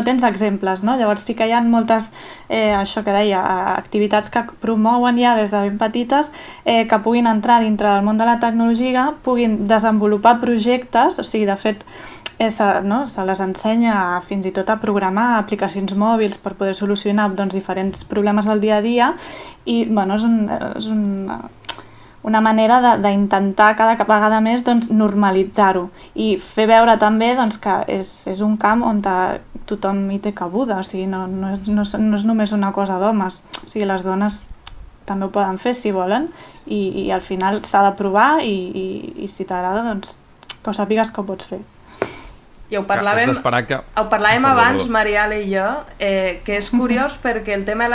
tens exemples, no? Llavors sí que hi ha moltes, això que deia, activitats que promouen ja des de ben petites que puguin entrar dintre del món de la tecnologia, puguin desenvolupar projectes, o sigui, de fet, se les ensenya fins i tot a programar aplicacions mòbils per poder solucionar diferents problemes del dia a dia i és una manera d'intentar cada vegada més doncs, normalitzar-ho i fer veure també doncs, que és un camp on tothom hi té cabuda, o sigui, no és només una cosa d'homes, o sigui, les dones també ho poden fer si volen i al final s'ha de provar i si t'agrada doncs que ho sàpigues que ho pots fer. I ho parlàvem abans, Mariale i jo, que és curiós perquè el tema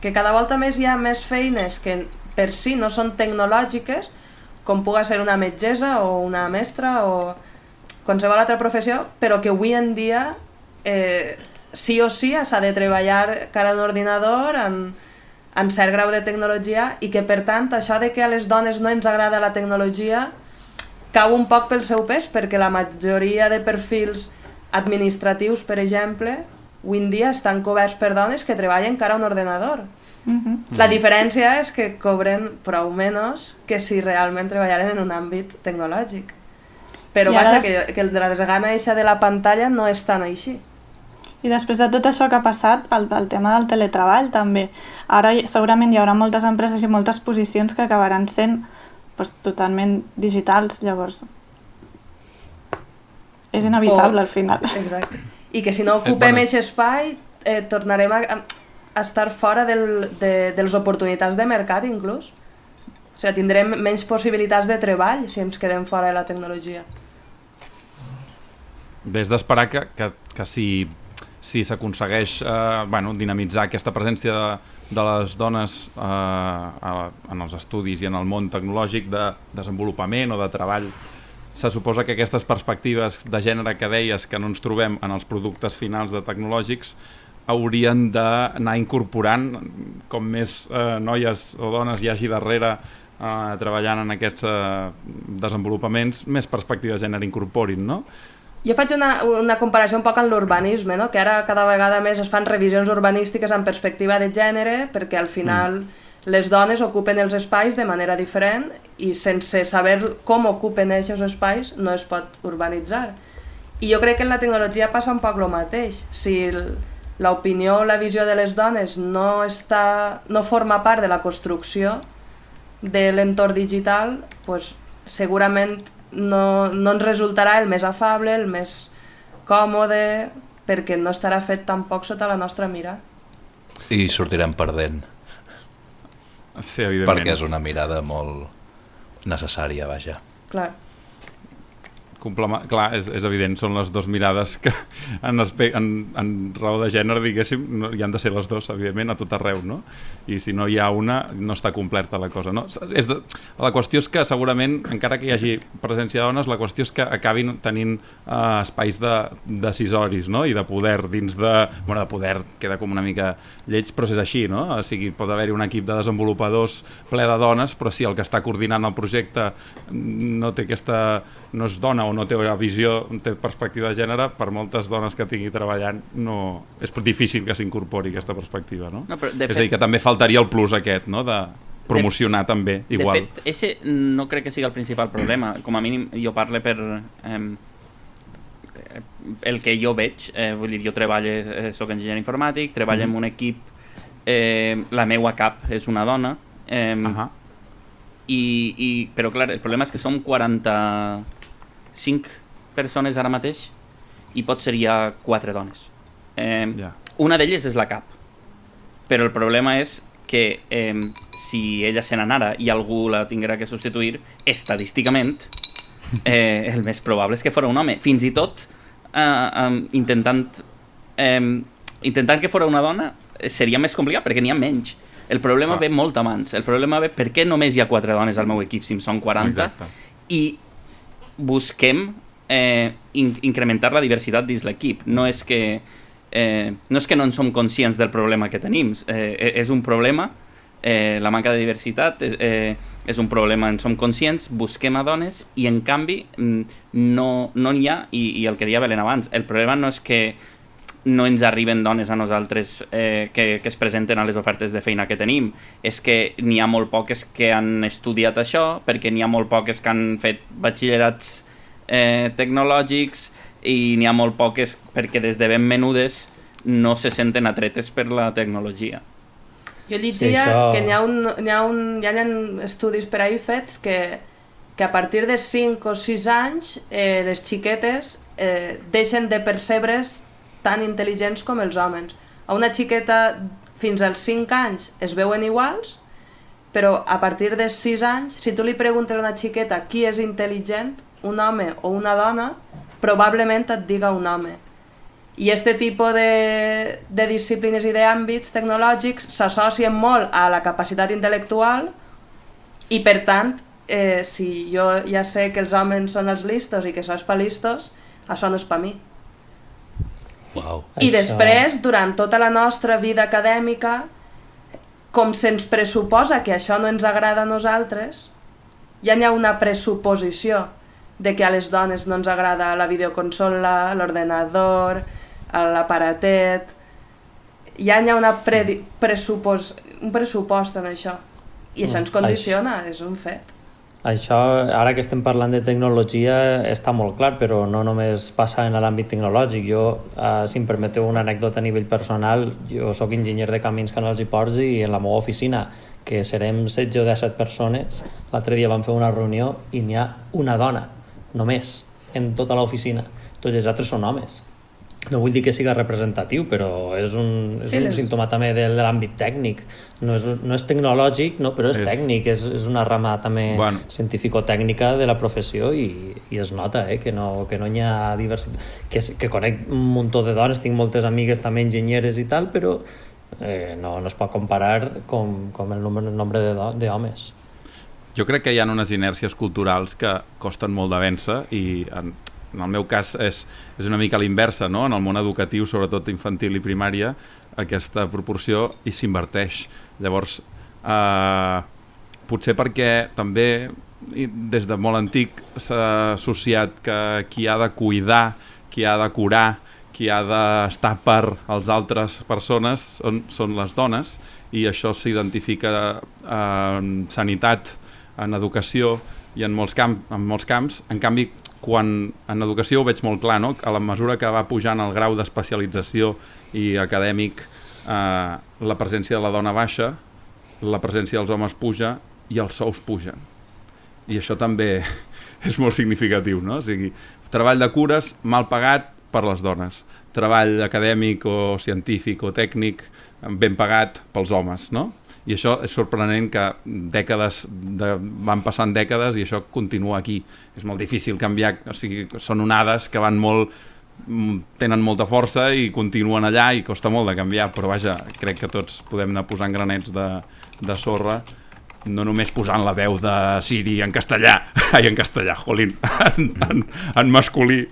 que cada volta més hi ha més feines que per si no són tecnològiques, com puga ser una metgessa o una mestra o qualsevol altra professió, però que avui en dia sí o sí s'ha de treballar cara a un ordinador en cert grau de tecnologia i que per tant això de que a les dones no ens agrada la tecnologia cau un poc pel seu pes perquè la majoria de perfils administratius, per exemple, avui en dia estan coberts per dones que treballen cara a un ordenador. La diferència és que cobren prou menys que si realment treballaren en un àmbit tecnològic. Però vaja, que la desgana eixa de la pantalla no és tan així. I després de tot això que ha passat, el tema del teletreball també. Ara segurament hi haurà moltes empreses i moltes posicions que acabaran sent totalment digitals, llavors és inevitable al final. Exacte. I que si no ocupem aquest espai tornarem a estar fora de les oportunitats de mercat inclús. O sigui, tindrem menys possibilitats de treball si ens quedem fora de la tecnologia. Bé, és d'esperar que si s'aconsegueix dinamitzar aquesta presència de les dones en els estudis i en el món tecnològic de desenvolupament o de treball, se suposa que aquestes perspectives de gènere que deies que no ens trobem en els productes finals de tecnològics haurien d'anar incorporant com més noies o dones hi hagi darrere treballant en aquests desenvolupaments, més perspectives de gènere incorporin, no? Jo faig una comparació un poc amb l'urbanisme, no? Que ara cada vegada més es fan revisions urbanístiques en perspectiva de gènere perquè al final les dones ocupen els espais de manera diferent i sense saber com ocupen aquests espais no es pot urbanitzar. I jo crec que en la tecnologia passa un poc el mateix. Si l'opinió o la visió de les dones no forma part de la construcció de l'entorn digital, doncs segurament no ens resultarà el més afable, el més còmode, perquè no estarà fet tampoc sota la nostra mira. I sortirem perdent. Sí, evidentment. Perquè és una mirada molt necessària, vaja. Clar. Clar, és evident, són les dues mirades que en raó de gènere, diguéssim, hi han de ser les dues, evidentment, a tot arreu, no? I si no hi ha una, no està completa la cosa, no? La qüestió és que segurament, encara que hi hagi presència de dones, la qüestió és que acabin tenint espais decisoris, no? I de poder dins de... Bueno, de poder queda com una mica lleig, però és així, no? O sigui, pot haver-hi un equip de desenvolupadors ple de dones, però si el que està coordinant el projecte no és dona o no té una visió, té perspectiva de gènere, per moltes dones que tingui treballant és difícil que s'incorpori aquesta perspectiva, no? És a dir, que també faltaria el plus aquest, no? De promocionar també, igual. De fet, ese no crec que sigui el principal problema. Com a mínim, jo parlo per el que jo veig. Vull dir, jo treballo, soc enginyer informàtic, treballo en un equip, la meua cap és una dona, però clar, el problema és que som 45 persones ara mateix i pot ser ja 4 dones. Una d'elles és la cap, però el problema és que si ella se n'anara i algú la tinguera que substituir, estadísticament el més probable és que fos un home, fins i tot intentant que fos una dona seria més complicat perquè n'hi ha menys. El problema ve molt abans. El problema ve per què només hi ha 4 dones al meu equip si en són 40. Exacte. I busquem incrementar la diversitat dins l'equip. No és que no en som conscients del problema que tenim. És un problema, la manca de diversitat és un problema, en som conscients, busquem a dones i en canvi no n'hi ha, i el que deia Belén abans, el problema no és que no ens arriben dones a nosaltres que es presenten a les ofertes de feina que tenim, és que n'hi ha molt poques que han estudiat això, perquè n'hi ha molt poques que han fet batxillerats tecnològics i n'hi ha molt poques perquè des de ben menudes no se senten atretes per la tecnologia. Jo llegia que hi ha estudis per ahir fets que a partir de 5 o 6 anys les xiquetes deixen de percebre's tan intel·ligents com els homes. A una xiqueta fins als 5 anys es veuen iguals, però a partir de 6 anys, si tu li preguntes a una xiqueta qui és intel·ligent, un home o una dona, probablement et diga un home. I aquest tipus de disciplines i d'àmbits tecnològics s'associen molt a la capacitat intel·lectual i, per tant, si jo ja sé que els homes són els listos i que això és pa listos, això no és pa mi. Wow. I després, durant tota la nostra vida acadèmica, com se'ns pressuposa que això no ens agrada a nosaltres, ja n'hi ha una pressuposició de que a les dones no ens agrada la videoconsola, l'ordenador, l'aparatet. Ja n'hi ha un pressupost en això. I això ens condiciona, és un fet. Això, ara que estem parlant de tecnologia, està molt clar, però no només passa en l'àmbit tecnològic. Jo, si em permeteu una anècdota a nivell personal, jo sóc enginyer de camins, canals i ports, i en la meva oficina, que serem 16 o 17 persones, l'altre dia vam fer una reunió i n'hi ha una dona, només, en tota l'oficina. Tots els altres són homes. No vull dir que siga representatiu, però és un símptoma també de l'àmbit tècnic. No és tecnològic, no, però és tècnic, és una rama també científico-tècnica de la professió i es nota que no hi ha diversitat. Que conec un muntó de dones, tinc moltes amigues també enginyeres i tal, però no es pot comparar com el nombre d'homes. Jo crec que hi ha unes inèrcies culturals que costen molt de vèncer i en el meu cas és una mica a l'inversa, no? En el món educatiu, sobretot infantil i primària, aquesta proporció i s'inverteix. Llavors, potser perquè també des de molt antic s'ha associat que qui ha de cuidar, qui ha de curar, qui ha d'estar per les altres persones són les dones, i això s'identifica en sanitat, en educació i en molts camps. En canvi, quan en educació ho veig molt clar, no? A la mesura que va pujant el grau d'especialització i acadèmic, la presència de la dona baixa, la presència dels homes puja i els sous pugen. I això també és molt significatiu, no? O sigui, treball de cures mal pagat per les dones, treball acadèmic o científic o tècnic ben pagat pels homes, no? I això és sorprenent que van passant dècades i això continua aquí. És molt difícil canviar, o sigui, són onades que tenen molta força i continuen allà i costa molt de canviar, però vaja, crec que tots podem anar posant granets de sorra, no només posant la veu de Siri en castellà, jolín, en masculí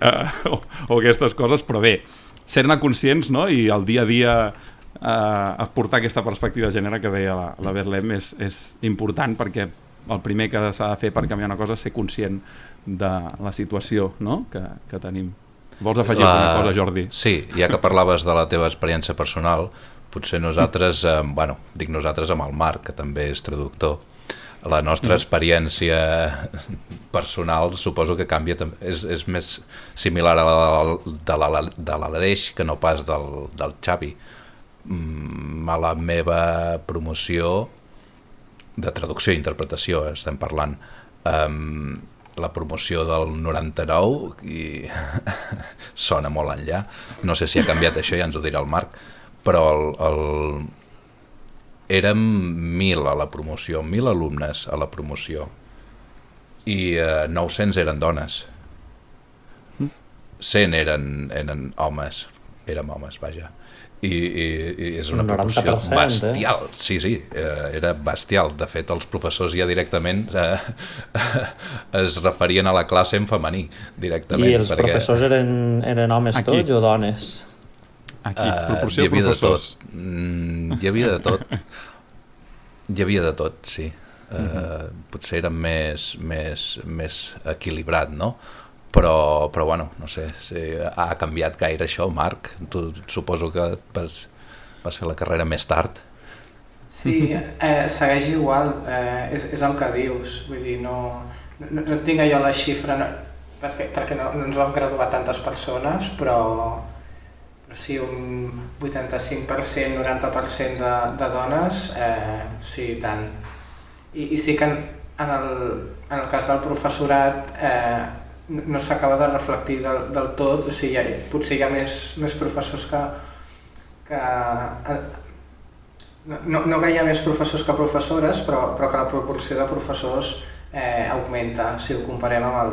o aquestes coses, però bé, ser-ne conscients, no? I el dia a dia aportar aquesta perspectiva de gènere que deia la Berlem és important, perquè el primer que s'ha de fer per canviar una cosa és ser conscient de la situació, no? que tenim. Vols afegir alguna cosa, Jordi? Sí, ja que parlaves de la teva experiència personal, potser nosaltres, dic nosaltres amb el Marc, que també és traductor, la nostra experiència personal suposo que canvia, és més similar a la de l'Aleix que no pas del Xavi. A la meva promoció de traducció i interpretació estem parlant, la promoció del 99 i sona molt enllà, no sé si ha canviat això, ja ens ho dirà el Marc, però érem 1.000 a la promoció, 1.000 alumnes a la promoció i 900 eren dones, 100 eren homes, érem homes, vaja. I és una proporció bestial, sí, era bestial. De fet, els professors ja directament es referien a la classe en femení directament. I els professors eren homes tots o dones? Aquí, proporció de professors. Hi havia de tot, sí. Potser era més equilibrat, no? Però bueno, no sé, ha canviat gaire això, Marc? Tu suposo que vas fer la carrera més tard. Sí, segueix igual, és el que dius, vull dir, no tinc allò la xifra, perquè no ens vam graduar tantes persones, però sí, un 85%, 90% de dones, sí, tant. I sí que en el cas del professorat no s'acaba de reflectir del tot, o sigui, potser hi ha més professors que no que hi ha més professors que professores, però que la proporció de professors augmenta si ho comparem amb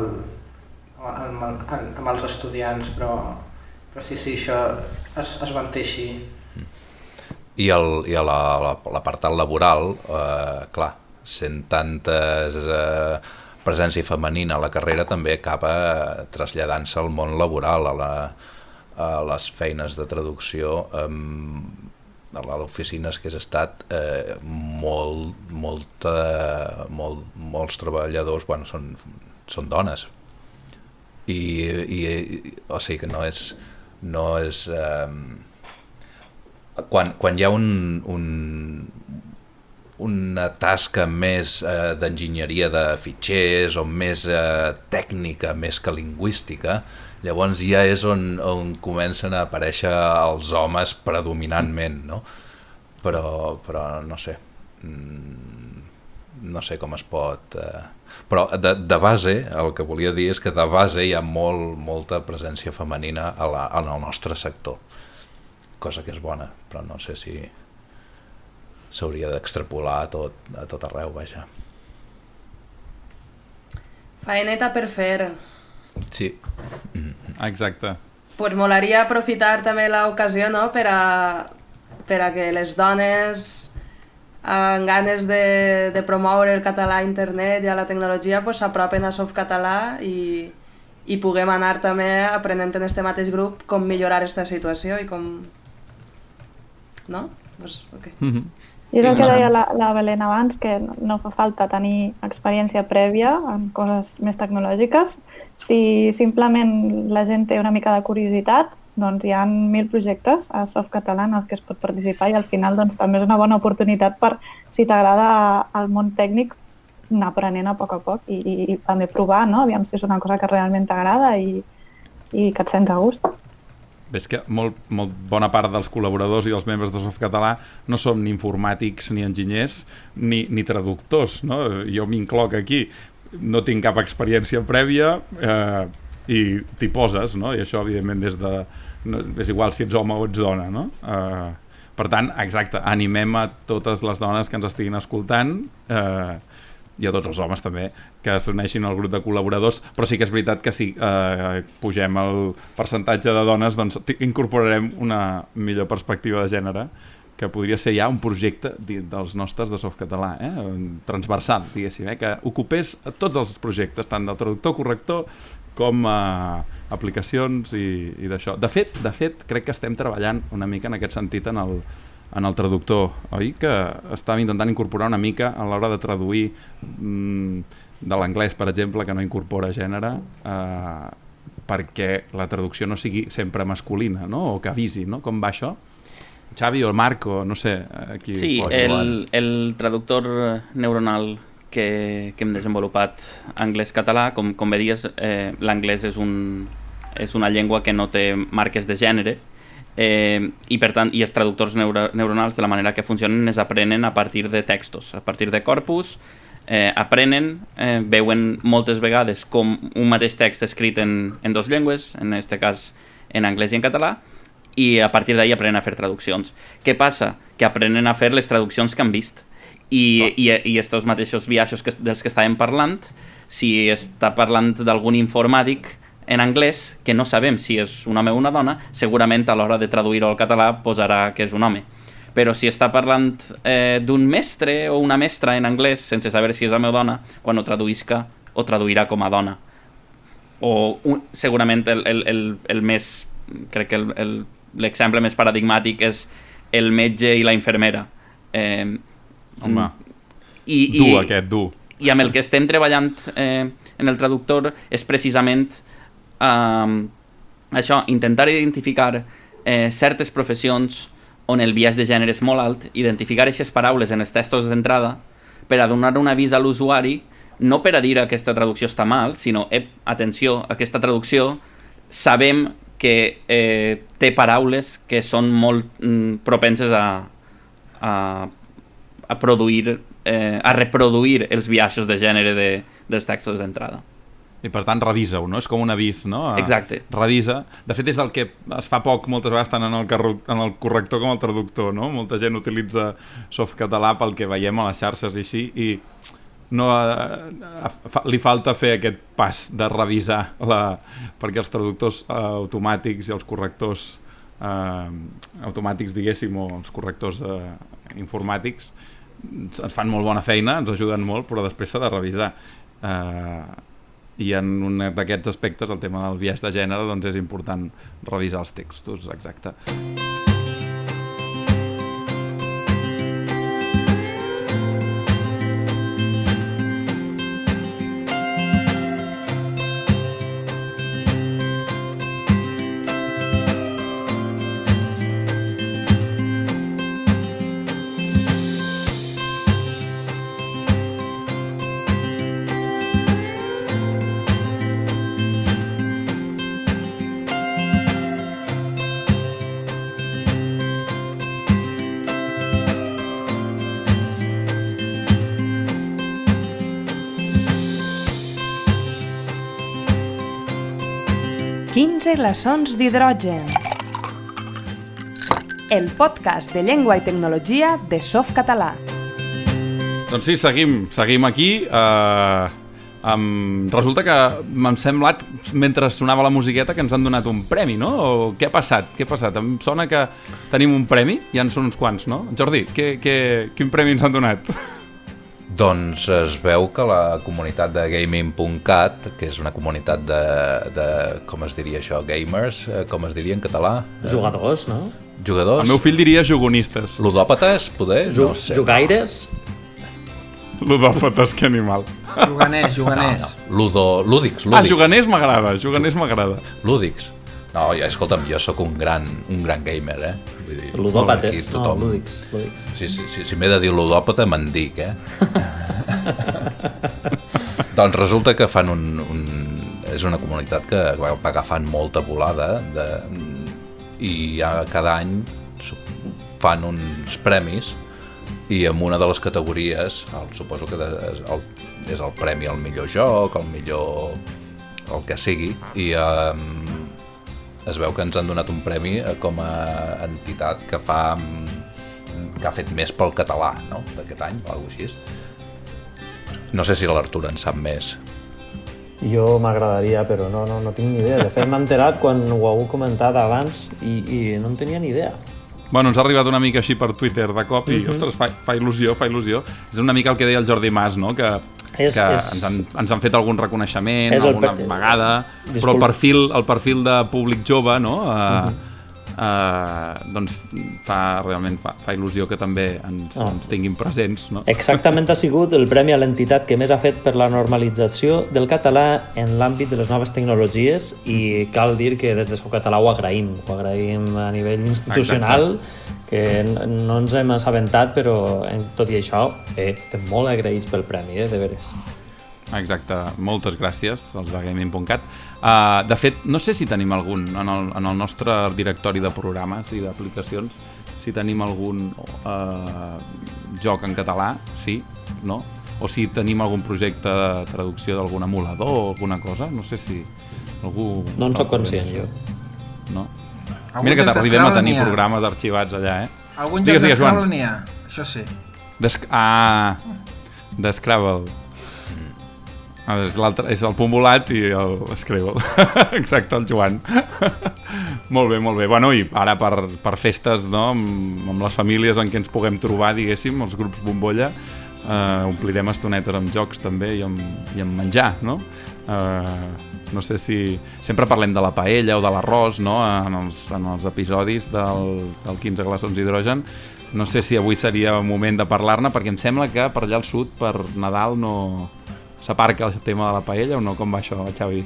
els estudiants, però sí, això es manté així. I a l'apartat laboral, clar, sent tantes presència femenina a la carrera també acaba traslladant-se al món laboral, a les feines de traducció, a les oficines que has estat, molts treballadors són dones, o sigui que no és quan hi ha una tasca més d'enginyeria de fitxers o més tècnica, més que lingüística, llavors ja és on comencen a aparèixer els homes predominantment, no? Però no sé, com es pot... Però de base, el que volia dir és que de base hi ha molta presència femenina en el nostre sector, cosa que és bona, però no sé si s'hauria d'extrapolar a tot arreu, vaja. Faeneta per fer. Sí. Exacte. Pues molaria aprofitar també l'ocasió, no?, per a que les dones amb ganes de promoure el català a internet i a la tecnologia s'apropen a Softcatalà i puguem anar també aprenent en este mateix grup com millorar aquesta situació i com... No? Pues, ok. I és el que deia la Belén abans, que no fa falta tenir experiència prèvia en coses més tecnològiques. Si simplement la gent té una mica de curiositat, doncs hi ha 1000 projectes a Softcatalà en els que es pot participar i al final doncs, també és una bona oportunitat per, si t'agrada el món tècnic, anar aprenent a poc i també provar, no? Aviam si és una cosa que realment t'agrada i que et sents a gust. Ves que molt bona part dels col·laboradors i dels membres de Softcatalà no som ni informàtics, ni enginyers, ni traductors, no? Jo m'incloc aquí, no tinc cap experiència prèvia i t'hi poses, no? I això, evidentment, és igual si ets home o ets dona, no? Per tant, exacte, animem a totes les dones que ens estiguin escoltant i a tots els homes també, que s'uneixin al grup de col·laboradors, però sí que és veritat que si pugem el percentatge de dones, doncs incorporarem una millor perspectiva de gènere, que podria ser ja un projecte dels nostres de Softcatalà, transversal, diguéssim, que ocupés tots els projectes, tant del traductor, corrector, com aplicacions i d'això. De fet, crec que estem treballant una mica en aquest sentit en el traductor, oi? Que estàvem intentant incorporar una mica a l'hora de traduir de l'anglès, per exemple, que no incorpora gènere, perquè la traducció no sigui sempre masculina, no? O que avisi, no? Com va això? Xavi o Marco, no sé... Aquí sí, el traductor neuronal que hem desenvolupat anglès-català, com bé dies, l'anglès és una llengua que no té marques de gènere, i per tant, i els traductors neuronals de la manera que funcionen es aprenen a partir de textos, a partir de corpus, aprenen, veuen moltes vegades com un mateix text escrit en dos llengües, en aquest cas en anglès i en català, i a partir d'ahí aprenen a fer traduccions. Què passa? Que aprenen a fer les traduccions que han vist. I estos mateixos biaixos dels que estàvem parlant, si està parlant d'algun informàtic en anglès, que no sabem si és un home o una dona, segurament a l'hora de traduir-ho al català posarà que és un home. Però si està parlant d'un mestre o una mestra en anglès, sense saber si és home o dona, quan ho traduïsca, ho traduirà com a dona. O segurament el més, crec que l'exemple més paradigmàtic és el metge i la infermera. Home, dur. I amb el que estem treballant en el traductor és precisament això, intentar identificar certes professions on el biaix de gènere és molt alt, identificar aquestes paraules en els textos d'entrada per a donar un avís a l'usuari, no per a dir que aquesta traducció està mal, sinó, atenció, aquesta traducció sabem que té paraules que són molt propenses a produir, a reproduir els biaixos de gènere dels textos d'entrada. I per tant revisa-ho, no? És com un avís, no? Exacte. Revisa. De fet, és el que es fa poc moltes vegades tant en el corrector com el traductor, no? Molta gent utilitza Softcatalà pel que veiem a les xarxes i així, i no, li falta fer aquest pas de revisar perquè els traductors automàtics i els correctors automàtics, diguéssim, o els correctors informàtics ens fan molt bona feina, ens ajuden molt, però després s'ha de revisar. I en un d'aquests aspectes, el tema del biaix de gènere, doncs és important revisar els textos, exacte. Glaçons d'hidrogen. El podcast de llengua i tecnologia de Softcatalà. Doncs sí, seguim aquí. Resulta que m'ha semblat, mentre sonava la musiqueta, que ens han donat un premi, no? O què ha passat? Em sona que tenim un premi, ja en són uns quants, no? Jordi, quin premi ens han donat? Doncs es veu que la comunitat de gaming.cat, que és una comunitat de com es diria això, gamers, com es diria en català? Jugadors, no? Jugadors? El meu fill diria jugonistes. Ludòpates, poder? No sé. Jugaires? Ludòpates, que animal. Juganers. Lúdics. Juganers m'agrada. Lúdics. No, escolta'm, jo sóc un gran gamer, eh? Vull dir, ludòpates, tothom... no, lúdics. Si m'he de dir ludòpata, me'n dic, eh? Doncs resulta que fan és una comunitat que va agafant molta volada i cada any fan uns premis i en una de les categories, suposo que és el premi al millor joc, el que sigui, i es veu que ens han donat un premi com a entitat que ha fet més pel català, no?, d'aquest any o alguna cosa així. No sé si l'Artur en sap més. Jo m'agradaria, però no tinc ni idea. De fet, m'he enterat quan ho heu comentat abans i no en tenia ni idea. Bueno, ens ha arribat una mica així per Twitter de cop i, ostres, fa il·lusió. És una mica el que deia el Jordi Mas, no?, que ens han fet algun reconeixement alguna vegada, però el perfil de públic jove, no?, doncs realment fa il·lusió que també ens tinguin presents, no? Exactament, ha sigut el premi a l'entitat que més ha fet per la normalització del català en l'àmbit de les noves tecnologies, i cal dir que des de Softcatalà ho agraïm a nivell institucional. Exacte. Que no ens hem assabentat, però tot i això estem molt agraïts pel premi, de veres. Exacte, moltes gràcies als de gaming.cat. De fet, no sé si tenim algun en el nostre directori de programes i d'aplicacions, si tenim algun joc en català, sí, no? O si tenim algun projecte de traducció d'algun emulador o alguna cosa, no sé si algú... No en soc conscient, jo. No? Mira que t'arribem a tenir programes arxivats allà, eh? Algun joc d'Scrabble n'hi ha, això sí. D'Scrabble. És el punt volat i el Scrabble. Exacte, el Joan. Molt bé. Bueno, i ara per festes, no?, amb les famílies en què ens puguem trobar, diguéssim, els grups bombolla, omplirem estonetes amb jocs també i amb menjar, no? No sé si... Sempre parlem de la paella o de l'arròs, no?, en els episodis del 15 glaçons d'hidrogen. No sé si avui seria un moment de parlar-ne, perquè em sembla que per allà al sud, per Nadal, no s'aparca el tema de la paella, o no? Com va això, Xavi?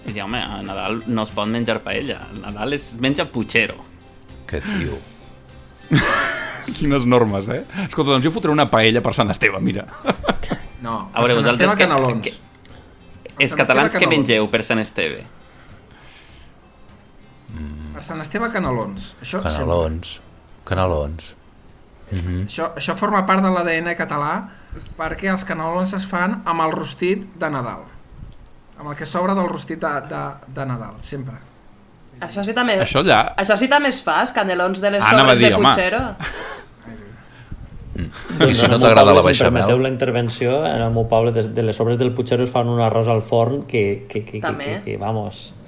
Sí, home, a Nadal no es pot menjar paella. A Nadal es menja puchero. Què diu? Quines normes, eh? Escolta, doncs jo fotré una paella per Sant Esteve, mira. No, a veure, vosaltres canelons. Els catalans que mengeu per Sant Esteve? Per Sant Esteve, canelons. Canelons. Això forma part de l'ADN català, perquè els canelons es fan amb el rostit de Nadal, amb el que sobra del rostit de Nadal, sempre. Això sí també es fa, els canelons de les Anava sobres a dir, de home. Puigero. I si no t'agrada la Si em permeteu beixamel? la intervenció, en el meu poble de les sobres del Puigero es fan un arròs al forn que vamos...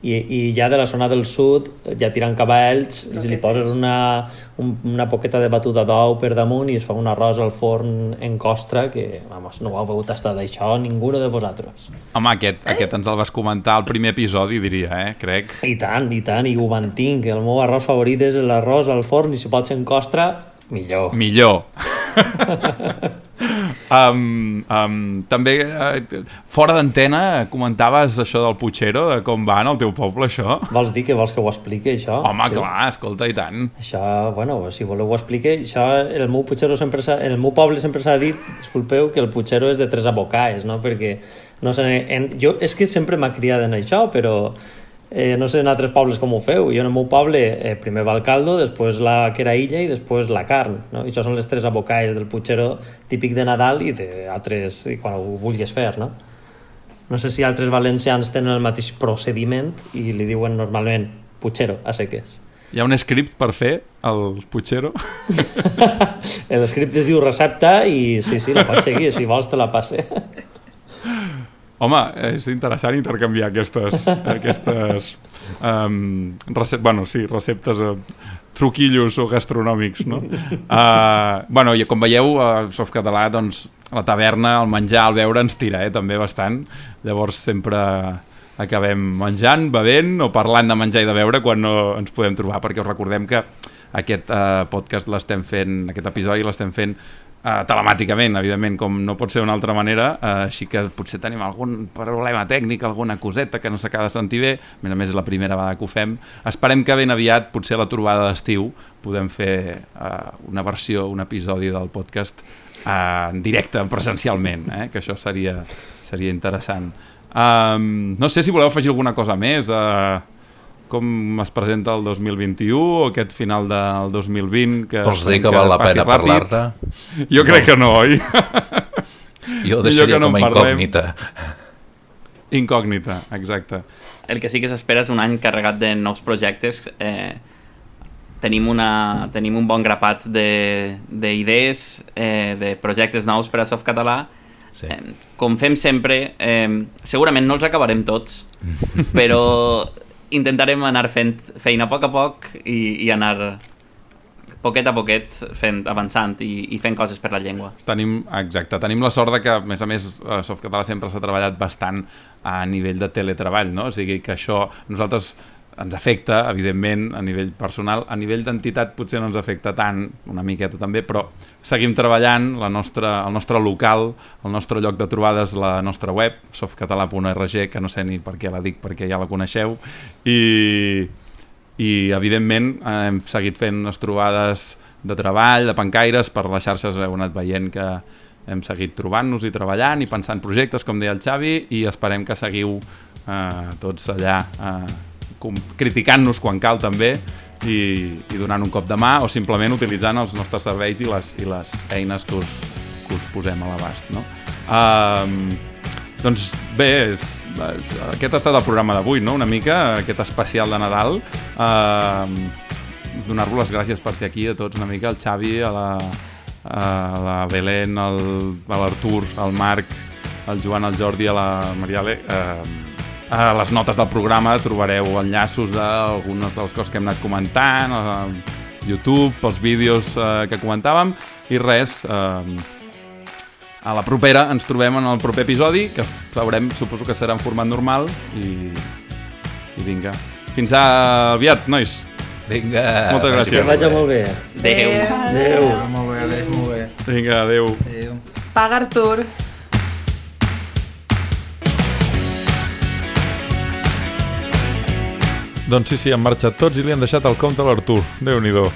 I ja de la zona del sud, ja tirant cap a Elx, si li poses una poqueta de batuda d'ou per damunt i es fa un arròs al forn en costra que, vamos, no ho heu begut tastar d'això ningú de vosaltres. Home, aquest ens el vas comentar al primer episodi, diria, crec. I tant, i ho mantinc. El meu arròs favorit és l'arròs al forn i si pot ser en costra, millor. També fora d'antena comentaves això del Puigero, de com va en el teu poble això. Vols dir que vols que ho expliqui això? Home, sí. Clar, escolta, i tant. Això, bueno, si voleu ho explique. Això, el meu poble sempre s'ha dit, disculpeu, que el Puigero és de 3 abocaes, no? Perquè no sé, jo és que sempre m'ha criat en això, però no sé en altres pobles com ho feu. Jo en el meu poble primer va el caldo, després la queraïlla i després la carn, no? I això són les 3 abocaes del Puigero típic de Nadal i d'altres quan ho vulguis fer, no? No sé si altres valencians tenen el mateix procediment i li diuen normalment Puigero a seques. Hi ha un script per fer el Puigero? El script es diu recepta i sí, la pots seguir, si vols te la passe. Home, és interessant intercanviar aquestes receptes, truquillos o gastronòmics, no? I com veieu, a Softcatalà, doncs, la taverna, el menjar, el beure ens tira, també bastant. Llavors sempre acabem menjant, bevent o parlant de menjar i de beure quan no ens podem trobar, perquè us recordem que aquest podcast l'estem fent, aquest episodi l'estem fent telemàticament, evidentment, com no pot ser d'una altra manera, així que potser tenim algun problema tècnic, alguna coseta que no s'acaba de sentir bé, a més és la primera vegada que ho fem. Esperem que ben aviat, potser a la trobada d'estiu, podem fer una versió, un episodi del podcast en directe, presencialment, que això seria interessant. No sé si voleu afegir alguna cosa més, com es presenta el 2021 o aquest final del 2020 que vols dir que val la pena parlar-ne? Jo crec que no, oi? Jo ho deixaria com a incògnita, exacte. El que sí que s'espera és un any carregat de nous projectes. Tenim un bon grapat d'idees, de projectes nous per a Softcatalà. Sí. Com fem sempre, segurament no els acabarem tots, però intentarem anar fent feina a poc i anar poquet a poquet avançant i fent coses per la llengua. Tenim la sort de que, a més, Softcatalà sempre s'ha treballat bastant a nivell de teletreball, no? O sigui que això nosaltres ens afecta, evidentment, a nivell personal. A nivell d'entitat potser no ens afecta tant, una miqueta també, però seguim treballant el nostre local, el nostre lloc de trobades, la nostra web, softcatalà.org, que no sé ni per què la dic, perquè ja la coneixeu, i evidentment hem seguit fent les trobades de treball, de pencaires, per les xarxes heu anat veient que hem seguit trobant-nos i treballant i pensant projectes, com deia el Xavi, i esperem que seguiu tots allà criticant-nos quan cal també i donant un cop de mà o simplement utilitzant els nostres serveis i les eines que us posem a l'abast, no? Doncs bé, aquest ha estat el programa d'avui, no? Una mica, aquest especial de Nadal. Donar-vos les gràcies per ser aquí a tots una mica, al Xavi, a la Belén, a l'Artur, al Marc, al Joan, al Jordi, a la Mariale. A les notes del programa trobareu enllaços d'algunes de les coses que hem anat comentant, a YouTube, pels vídeos que comentàvem, i res, a la propera ens trobem en el proper episodi, que sabrem, suposo que serà en format normal, i vinga. Fins aviat, nois. Vinga. Moltes gràcies. Que vagi molt bé. Adéu. Molt bé. Vinga, adéu. Paga Artur. Doncs sí, han marxat tots i li han deixat el compte a l'Artur. Déu-n'hi-do.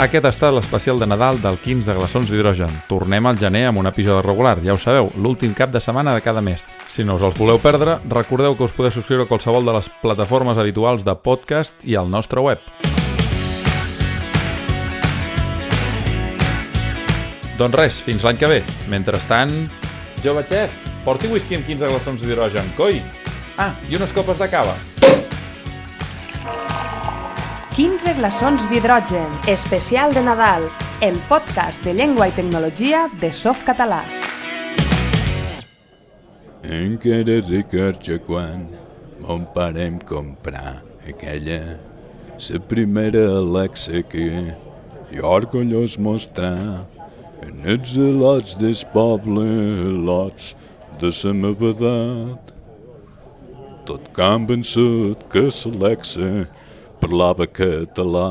Aquest ha estat l'especial de Nadal del 15 de glaçons d'hidrogen. Tornem al gener amb un episodi regular, ja ho sabeu, l'últim cap de setmana de cada mes. Si no us els voleu perdre, recordeu que us podeu subscriure a qualsevol de les plataformes habituals de podcast i al nostre web. Doncs res, fins l'any que ve. Mentrestant, jove xef, porti whisky amb 15 glaçons d'hidrogen, coi! Ah, i unes copes de cava. 15 glaçons d'hidrogen, especial de Nadal, el podcast de llengua i tecnologia de Softcatalà. Encara recordo quan mon pare em comprar aquella la primera Alexa que jo orgullós mostrar en els lots del poble, lots de la meva edat. Tot convençut que l'Alexa parlava català.